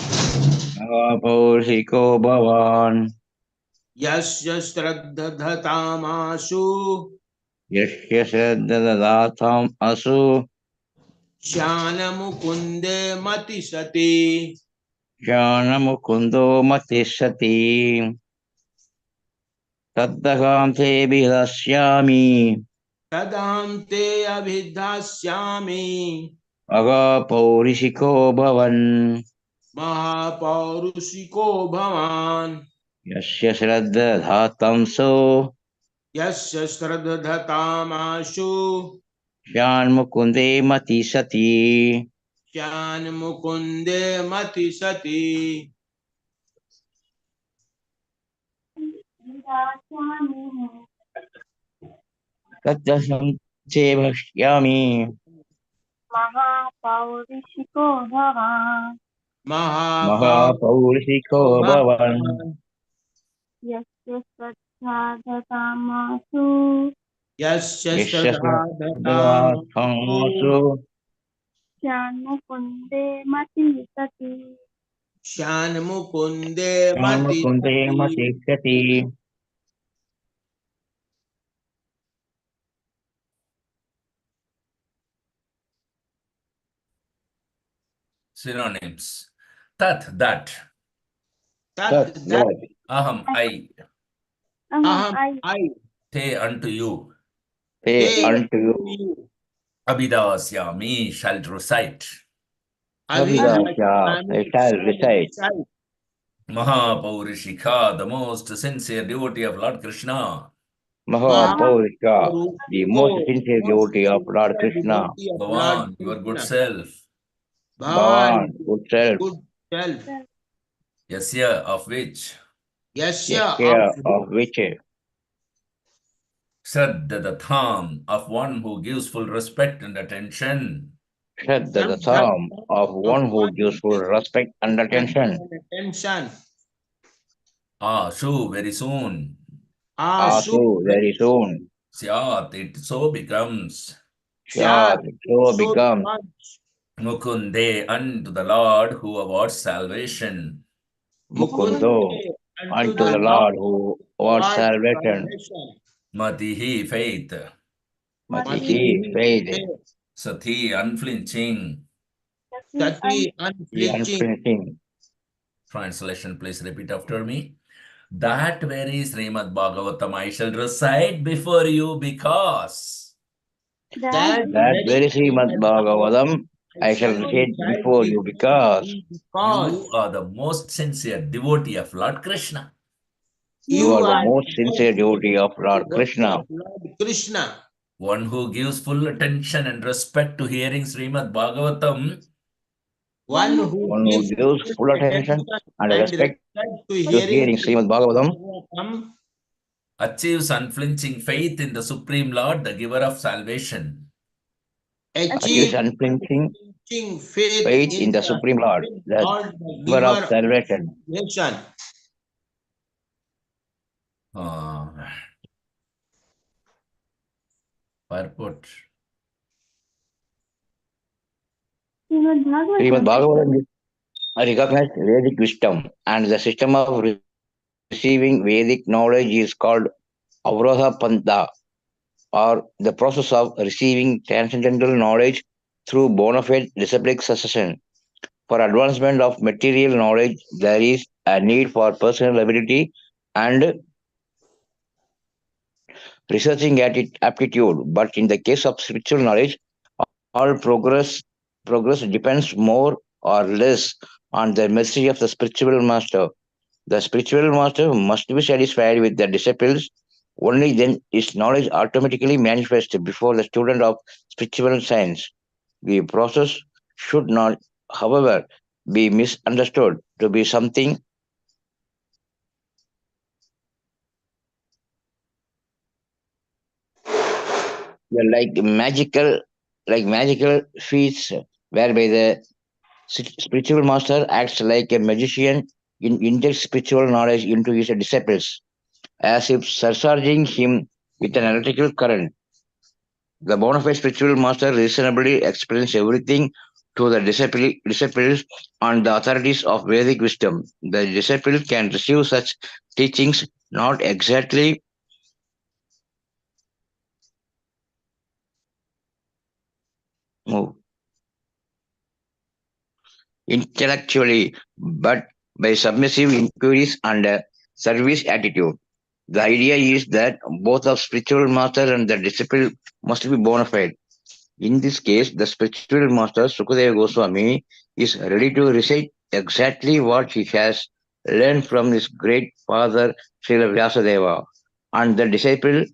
Mahapaurushiko bhavan. Yasya shraddhatamashu. Yasya shraddhadatam asu. Jnanamukunde matisati. Jnanamukundo matishtati. Tadaham te bhidasyami. Tadaham te abhidasyami. Mahapaurushiko bhavan. Mahapaurushiko bhavan. Yasya shraddhatam so. Yasya shraddhatamashu. Shanmukunde mati sati. Shan mukunde mati sati. Tatyasam se bhashyami. महापौरुषिको भवान् Mahapaurishiko bhavan. यस्य श्रद्धाधतामसु Yasya Yasya sadhadam sadhavathamasu. षण्मुकुन्दे मति सति Shan mukunde mati Shanmukunde mati sati. sati. Synonyms. Tat, that. Tat that. Aham, I. Aham I I. Te, unto you. Say Te unto you. you. Abhidasyami, shall recite. Abhidasya, I shall recite. Mahapaurishika, the most sincere devotee of Lord Krishna. Mahapaurishika, the most Mahapaurishiko, sincere most devotee of Lord sincere Krishna. devotee of Lord Bhavan, your good Krishna. self. Bhavan, Bhavan, good self. good self. Yasya, of which. Yasya Yasya, of of which Shraddha, the thumb of one who gives full respect and attention. Shraddha, the Shraddha thumb of one who one gives full respect and attention. attention. Ashu, very soon. Ashu, Asu, very soon. Syat, it so becomes. Shyat, so so becomes. becomes. Mukunde, unto the Lord who awards salvation. Mukundo, Unto unto the the Lord Lord who awards what salvation. salvation. Matihi, faith. Matihi, faith. Sati, unflinching. Sati, The unflinching. unflinching. Translation, please repeat after me. That very Srimad Bhagavatam I shall recite before you because That That very Srimad Srimad Bhagavatam I shall shall recite recite before you because you are the most sincere devotee of Lord Krishna. you are the are most sincere devotee of Lord devotee Krishna. of Lord Krishna. One who gives full attention and respect to hearing Srimad Bhagavatam One who One who gives gives full full attention attention and and respect respect to to hearing hearing Srimad Bhagavatam Bhagavatam achieves unflinching faith in the Supreme Lord, the giver of salvation. achieves achieves unflinching unflinching faith faith in in the the Supreme Lord, Supreme the Lord, the giver of giver of salvation. salvation. Purport. Srimad Srimad Bhagavatam Bhagavatam is a recognized Vedic wisdom, and the system of receiving Vedic knowledge is called Avroha Pantha, or the process of receiving transcendental knowledge through bona fide disciplic succession. For advancement of material knowledge, there is a need for personal ability and researching at it aptitude. But in the case of spiritual knowledge, all progress depends more or less on the message of the spiritual master. The spiritual master must be satisfied with the disciples. Only then is knowledge automatically manifest before the student of spiritual science. The process should not, however, be misunderstood to be something like magical feats whereby the spiritual master acts like a magician injects spiritual knowledge into his disciples as if surcharging him with an electrical current. The bona fide spiritual master reasonably explains everything to the disciples on the authorities of Vedic wisdom. The disciple can receive such teachings not exactly intellectually, but by submissive inquiries and a service attitude. The idea is that both the spiritual master and the disciple must be bona fide. In this case, the spiritual master, Sukadeva Goswami, is ready to recite exactly what he has learned from his great father, Srila Vyasadeva. And the disciple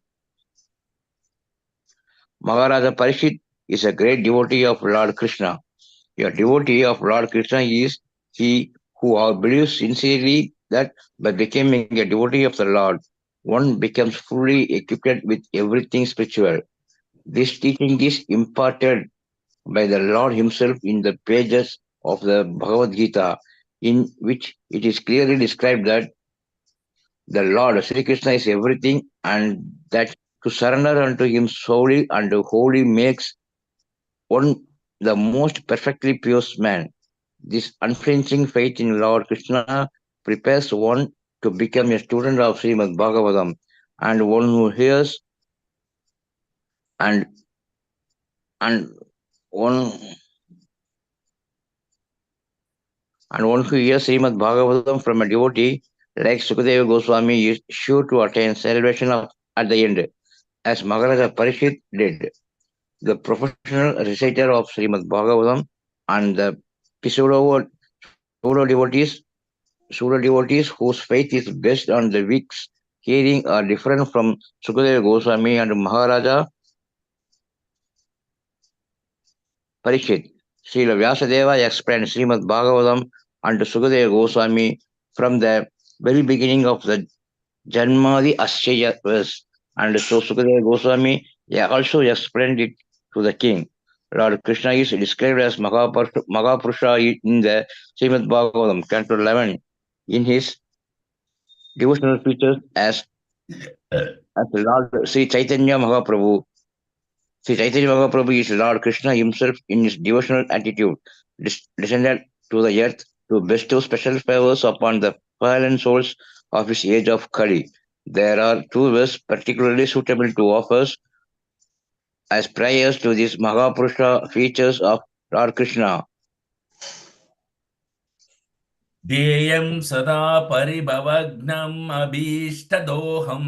Maharaja Parishit is a great devotee of Lord Krishna. A devotee of Lord Krishna is he who believes sincerely that by becoming a devotee of the Lord, one becomes fully equipped with everything spiritual. This teaching is imparted by the Lord Himself in the pages of the Bhagavad Gita, in which it is clearly described that the Lord Sri Krishna is everything, and that to surrender unto Him solely and wholly makes one the most perfectly pure man. This unflinching faith in Lord Krishna prepares one to become a student of Srimad Bhagavatam, and one who hears and and one one who hears Srimad Bhagavatam from a devotee like Sukadeva Goswami is sure to attain salvation at the end, as Maharaja Parishit did. The professional reciter of Srimad Bhagavatam and the pseudo devotees whose faith is based on the week's hearing are different from Sukadeva Goswami and Maharaja Parikshit. Srila Vyasadeva explained Srimad Bhagavatam and Sukadeva Goswami from the very beginning of the Janmadi Aschaya verse, and so Sukadeva Goswami also explained it to the king. Lord Krishna is described as Mahapurusha in the Srimad Bhagavatam, Canto 11, in his devotional features as Lord Sri Chaitanya Mahaprabhu. Sri Chaitanya Mahaprabhu is Lord Krishna himself in his devotional attitude, descended to the earth to bestow special favors upon the fallen souls of his age of Kali. There are two verses particularly suitable to offer as prayers to these Mahapurusha features of Lord Krishna. Deyam sada paribhavagnam abhishtadoham.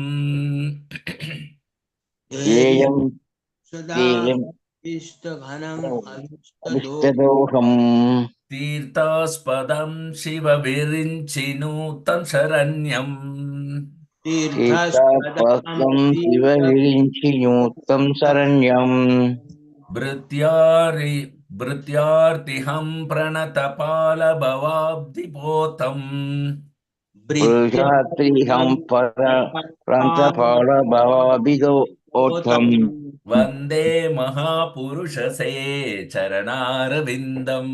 Deyam Sada Ishtaghanam Avishtadoham Avishtadoham Tirthaspadam shiva virinchinutam saranyam. Tirthapasam Siva Virinchinutam Saranyam Bhrityartiham pranatapala bhavabdipotam. Brujatriham Para Prantapala Bhavabido Otam Vande Mahapurusha Se Charanarvindam.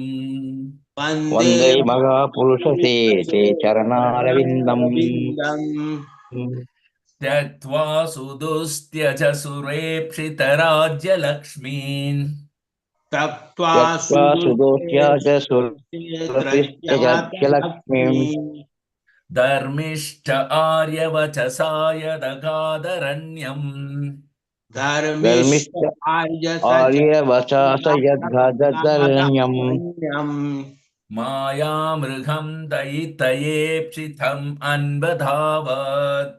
Vande Mahapurusha Te Charanaravindam Tyaktva sudustyaja surepshitarajya lakshmin. Taktva Yaktva Sudute Sudosya Surapistyajalakshmim Lakshmi Dharmishcha aryavachasaya dagadharanyam. Dharmishta Dharmishya Arya Arya Vasasa Yadgadharanyam Sajanyam Maya mrigham daitayepsitham anbadhavat.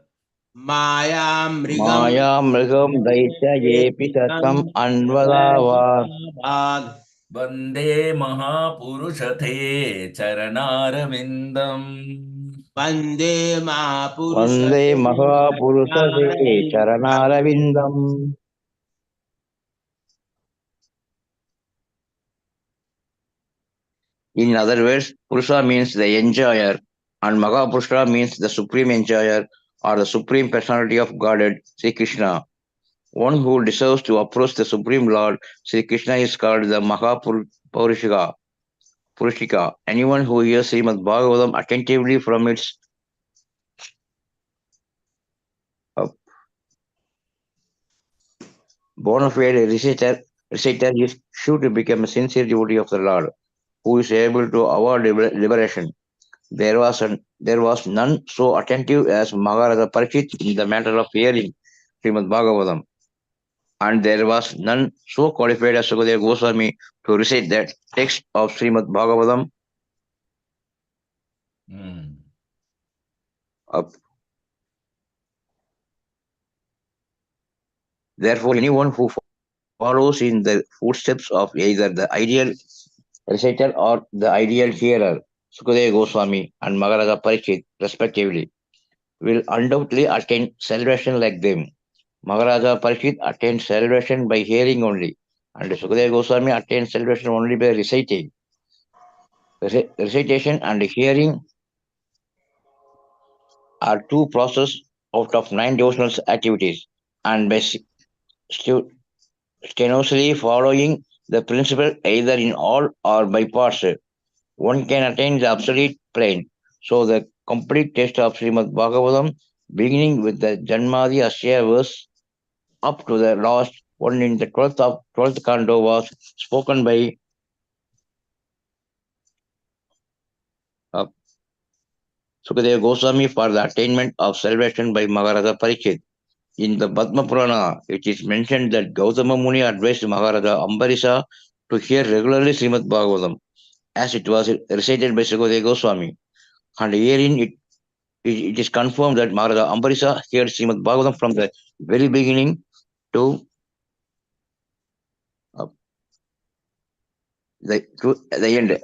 Maya Mrigam Maya Mrigam Daitya Yepi Satam Anvadava Vande Mahapurushathe Charanarvindam. Vande Vande Mahapurusha Mahapurusha Te Charanaravindam. In other words, Purusha means the enjoyer, and Mahapurusha means the supreme enjoyer or the supreme personality of Godhead, Sri Krishna. One who deserves to approach the Supreme Lord, Sri Krishna, is called the Mahapurushika. Anyone who hears Srimad Bhagavatam attentively from its bona fide reciter is sure to become a sincere devotee of the Lord, who is able to avoid liberation. There was none so attentive as Maharaja Parikshit in the matter of hearing Srimad Bhagavatam, and there was none so qualified as Sukadeva Goswami to recite that text of Srimad Bhagavatam. Therefore, anyone who follows in the footsteps of either the ideal reciter or the ideal hearer, Sukadeva Goswami and Maharaja Parikshit, respectively, will undoubtedly attain salvation like them. Maharaja Parikshit attained salvation by hearing only, and Sukadeva Goswami attained salvation only by reciting. Recitation and hearing are two processes out of 9 devotional activities, and by strenuously following the principle either in all or by parts, one can attain the absolute plane. So the complete text of Srimad Bhagavatam, beginning with the Janmadi Asya verse up to the last one in the 12th canto, was spoken by Sukadeva Goswami for the attainment of salvation by Maharaja Parikshit. In the Padma Purana, it is mentioned that Gautama Muni advised Maharaja Ambarisa to hear regularly Srimad Bhagavatam, as it was recited by Sukadeva Goswami. And herein it is confirmed that Maharaja Ambarisa heard Srimad Bhagavatam from the very beginning to the end,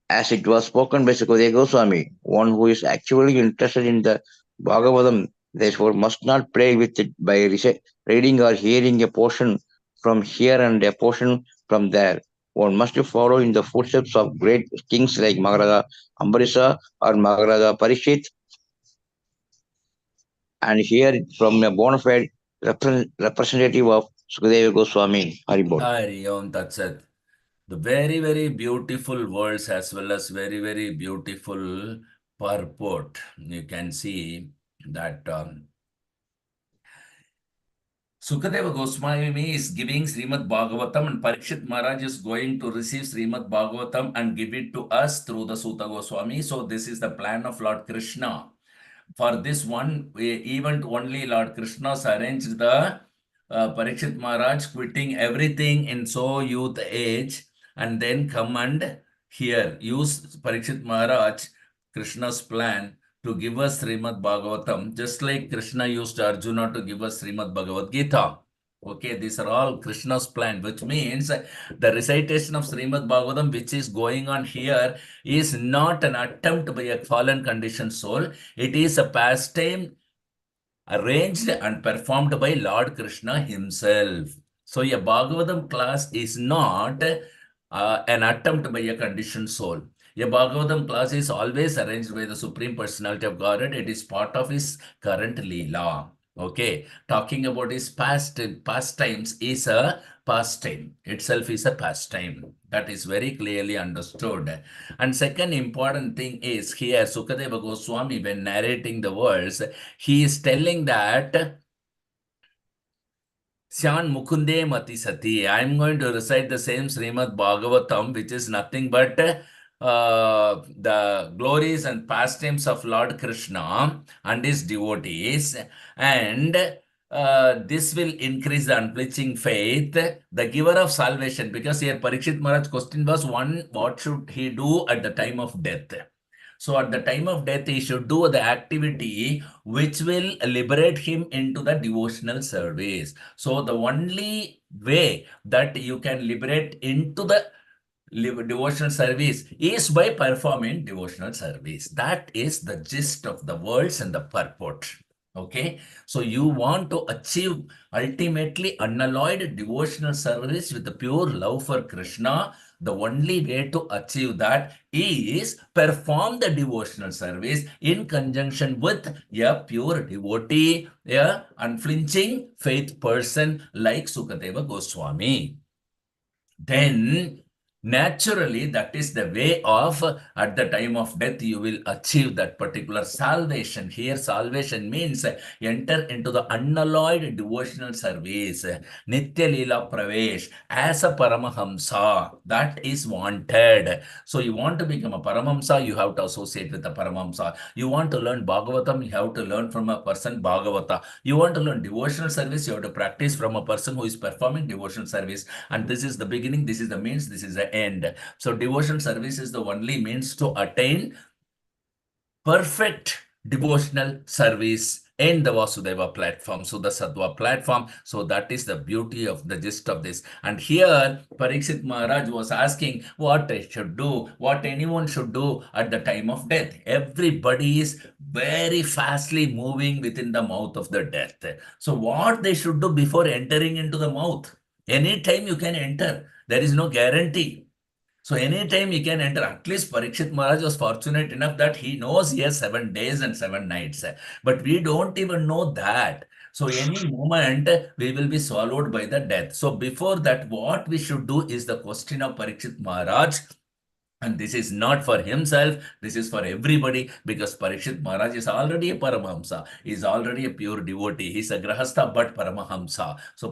as it was spoken by Sukadeva Goswami. One who is actually interested in the Bhagavatam, therefore, must not play with it by reading or hearing a portion from here and a portion from there. One must follow in the footsteps of great kings like Maharaja Ambarisa or Maharaja Parikshit, and hear it from a bona fide representative of Sukadeva Goswami. Haribol. Hari Om Tat Sat. The very, very beautiful words as well as very, very beautiful purport. You can see that Sukadeva Goswami is giving Srimad Bhagavatam, and Parikshit Maharaj is going to receive Srimad Bhagavatam and give it to us through the Suta Goswami. So this is the plan of Lord Krishna. For this one event only, Lord Krishna has arranged the Parikshit Maharaj quitting everything in so youth age and then come and here use Parikshit Maharaj, Krishna's plan to give us Srimad Bhagavatam, just like Krishna used Arjuna to give us Srimad Bhagavad Gita. Okay, these are all Krishna's plan, which means the recitation of Srimad Bhagavatam, which is going on here, is not an attempt by a fallen conditioned soul. It is a pastime arranged and performed by Lord Krishna himself. So a Bhagavatam class is not an attempt by a conditioned soul. A Bhagavatam class is always arranged by the Supreme Personality of Godhead. It is part of his current Leela. Okay, talking about his pastimes is a pastime. Itself is a pastime. That is very clearly understood. And second important thing is here, Sukadeva Goswami, when narrating the verse, he is telling that Syan Mukunde Mati Sati. I am going to recite the same Srimad Bhagavatam, which is nothing but the glories and pastimes of Lord Krishna and his devotees. And this will increase the unflinching faith, the giver of salvation. Because here Parikshit Maharaj's question was, one, what should he do at the time of death? So at the time of death, he should do the activity which will liberate him into the devotional service. So the only way that you can liberate into the devotional service is by performing devotional service. That is the gist of the words and the purport. Okay, so you want to achieve ultimately unalloyed devotional service with the pure love for Krishna. The only way to achieve that is perform the devotional service in conjunction with a pure devotee, a unflinching faith person like Sukadeva Goswami. Then naturally, that is the way of at the time of death, you will achieve that particular salvation. Here, salvation means enter into the unalloyed devotional service, Nitya Leela Pravesh, as a Paramahamsa. That is wanted. So, you want to become a Paramahamsa, you have to associate with the Paramahamsa. You want to learn Bhagavatam, you have to learn from a person Bhagavata. You want to learn devotional service, you have to practice from a person who is performing devotional service. And this is the beginning, this is the means, this is the end. So devotional service is the only means to attain perfect devotional service in the Vasudeva platform, Sudha Sattva platform. So that is the beauty of the gist of this. And here Parikshit Maharaj was asking what I should do, what anyone should do at the time of death. Everybody is very fastly moving within the mouth of the death. So what they should do before entering into the mouth? Anytime you can enter. There is no guarantee. So anytime he can enter, at least Parikshit Maharaj was fortunate enough that he knows he has 7 days and 7 nights. But we don't even know that. So any moment we will be swallowed by the death. So before that, what we should do is the question of Parikshit Maharaj. And this is not for himself, this is for everybody, because Parikshit Maharaj is already a Paramahamsa. He is already a pure devotee. He is a Grahastha but Paramahamsa. So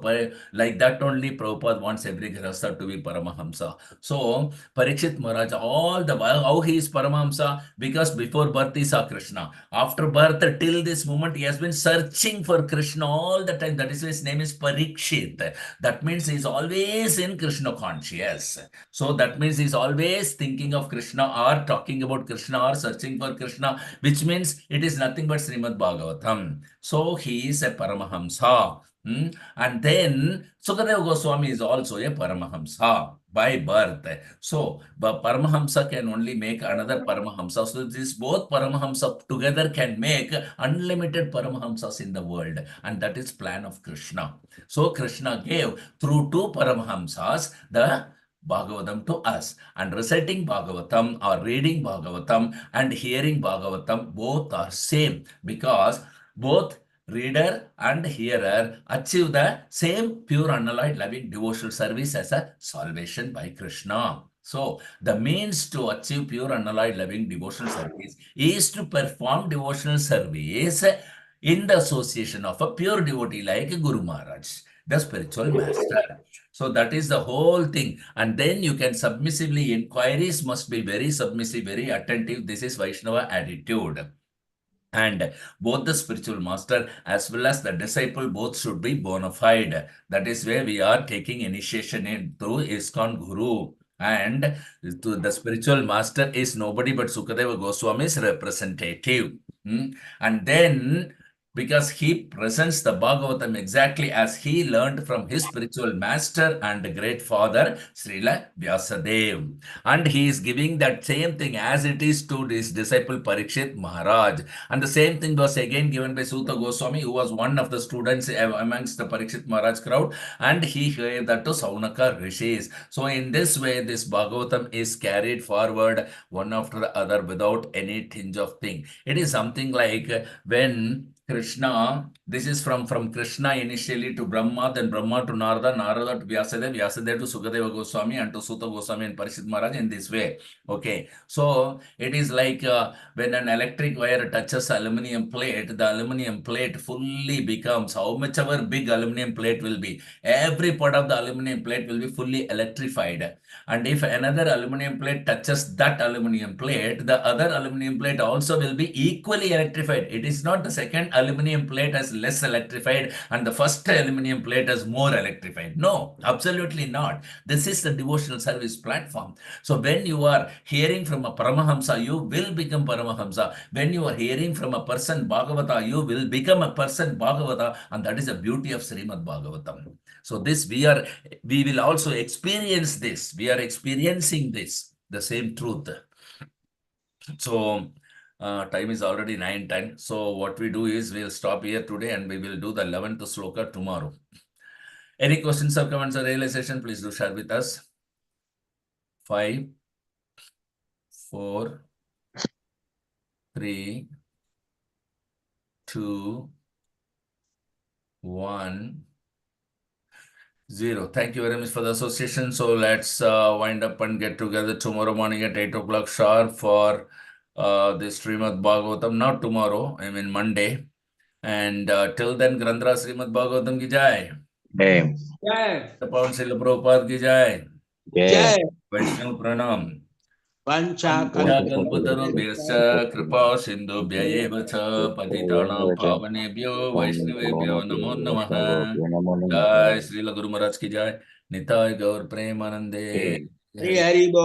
like that only Prabhupada wants every Grahastha to be Paramahamsa. So Parikshit Maharaj, all the while, how he is Paramahamsa? Because before birth he saw Krishna. After birth, till this moment, he has been searching for Krishna all the time. That is why his name is Parikshit. That means he is always in Krishna conscious. So that means he's always thinking of Krishna or talking about Krishna or searching for Krishna, which means it is nothing but Srimad Bhagavatam. So he is a Paramahamsa. And then Sukadeva Goswami is also a Paramahamsa by birth. So Paramahamsa can only make another Paramahamsa. So these both Paramahamsa together can make unlimited Paramahamsas in the world. And that is plan of Krishna. So Krishna gave through two Paramahamsas the Bhagavatam to us, and reciting Bhagavatam or reading Bhagavatam and hearing Bhagavatam both are same, because both reader and hearer achieve the same pure unalloyed loving devotional service as a salvation by Krishna. So the means to achieve pure unalloyed loving devotional service is to perform devotional service in the association of a pure devotee like Guru Maharaj, the spiritual master. So that is the whole thing. And then you can submissively, inquiries must be very submissive, very attentive. This is Vaishnava attitude. And both the spiritual master as well as the disciple both should be bona fide. That is where we are taking initiation in through ISKCON Guru. And the spiritual master is nobody but Sukadeva Goswami's representative. And then, because he presents the Bhagavatam exactly as he learned from his spiritual master and great father, Srila Vyasadeva. And he is giving that same thing as it is to his disciple Parikshit Maharaj. And the same thing was again given by Suta Goswami, who was one of the students amongst the Parikshit Maharaj crowd. And he gave that to Saunaka Rishis. So in this way, this Bhagavatam is carried forward one after the other without any tinge of thing. It is something like when Krishna, this is from Krishna initially to Brahma, then Brahma to Narada, Narada to Vyasadeva, Vyasadeva to Sukadeva Goswami, and to Suta Goswami and Parikshit Maharaj in this way. Okay, so it is like when an electric wire touches aluminum plate, the aluminum plate fully becomes, how much ever big aluminum plate will be, every part of the aluminum plate will be fully electrified. And if another aluminum plate touches that aluminum plate, the other aluminum plate also will be equally electrified. It is not the second aluminum plate as less electrified and the first aluminum plate as more electrified. No, absolutely not. This is the devotional service platform. So when you are hearing from a Paramahamsa, you will become Paramahamsa. When you are hearing from a person Bhagavata, you will become a person Bhagavata, and that is the beauty of Srimad Bhagavatam. So this we will also experience this. We are experiencing this, the same truth. So time is already 9:10. So what we do is we'll stop here today and we will do the 11th sloka tomorrow. Any questions or comments or realization, please do share with us. 5, 4, 3, 2, 1, 0. Thank you very much for the association. So let's wind up and get together tomorrow morning at 8 o'clock sharp for the Srimad Bhagavatam. Not tomorrow, I mean Monday. And till then, Grandhara Srimad Bhagavatam ki jai. Jai. Jai. Pawan Srila Prabhupada ki jai. Jai. Vaishnav Pranam. Vancha Kalpatarubhyascha kripa sindhubhya eva cha patitanam pavanebhyo Vaishnavebhyo namo namaha. Jai Srila Guru Maharaj ki jai. Nitai Gaur Premanande. Hari Hari Bol.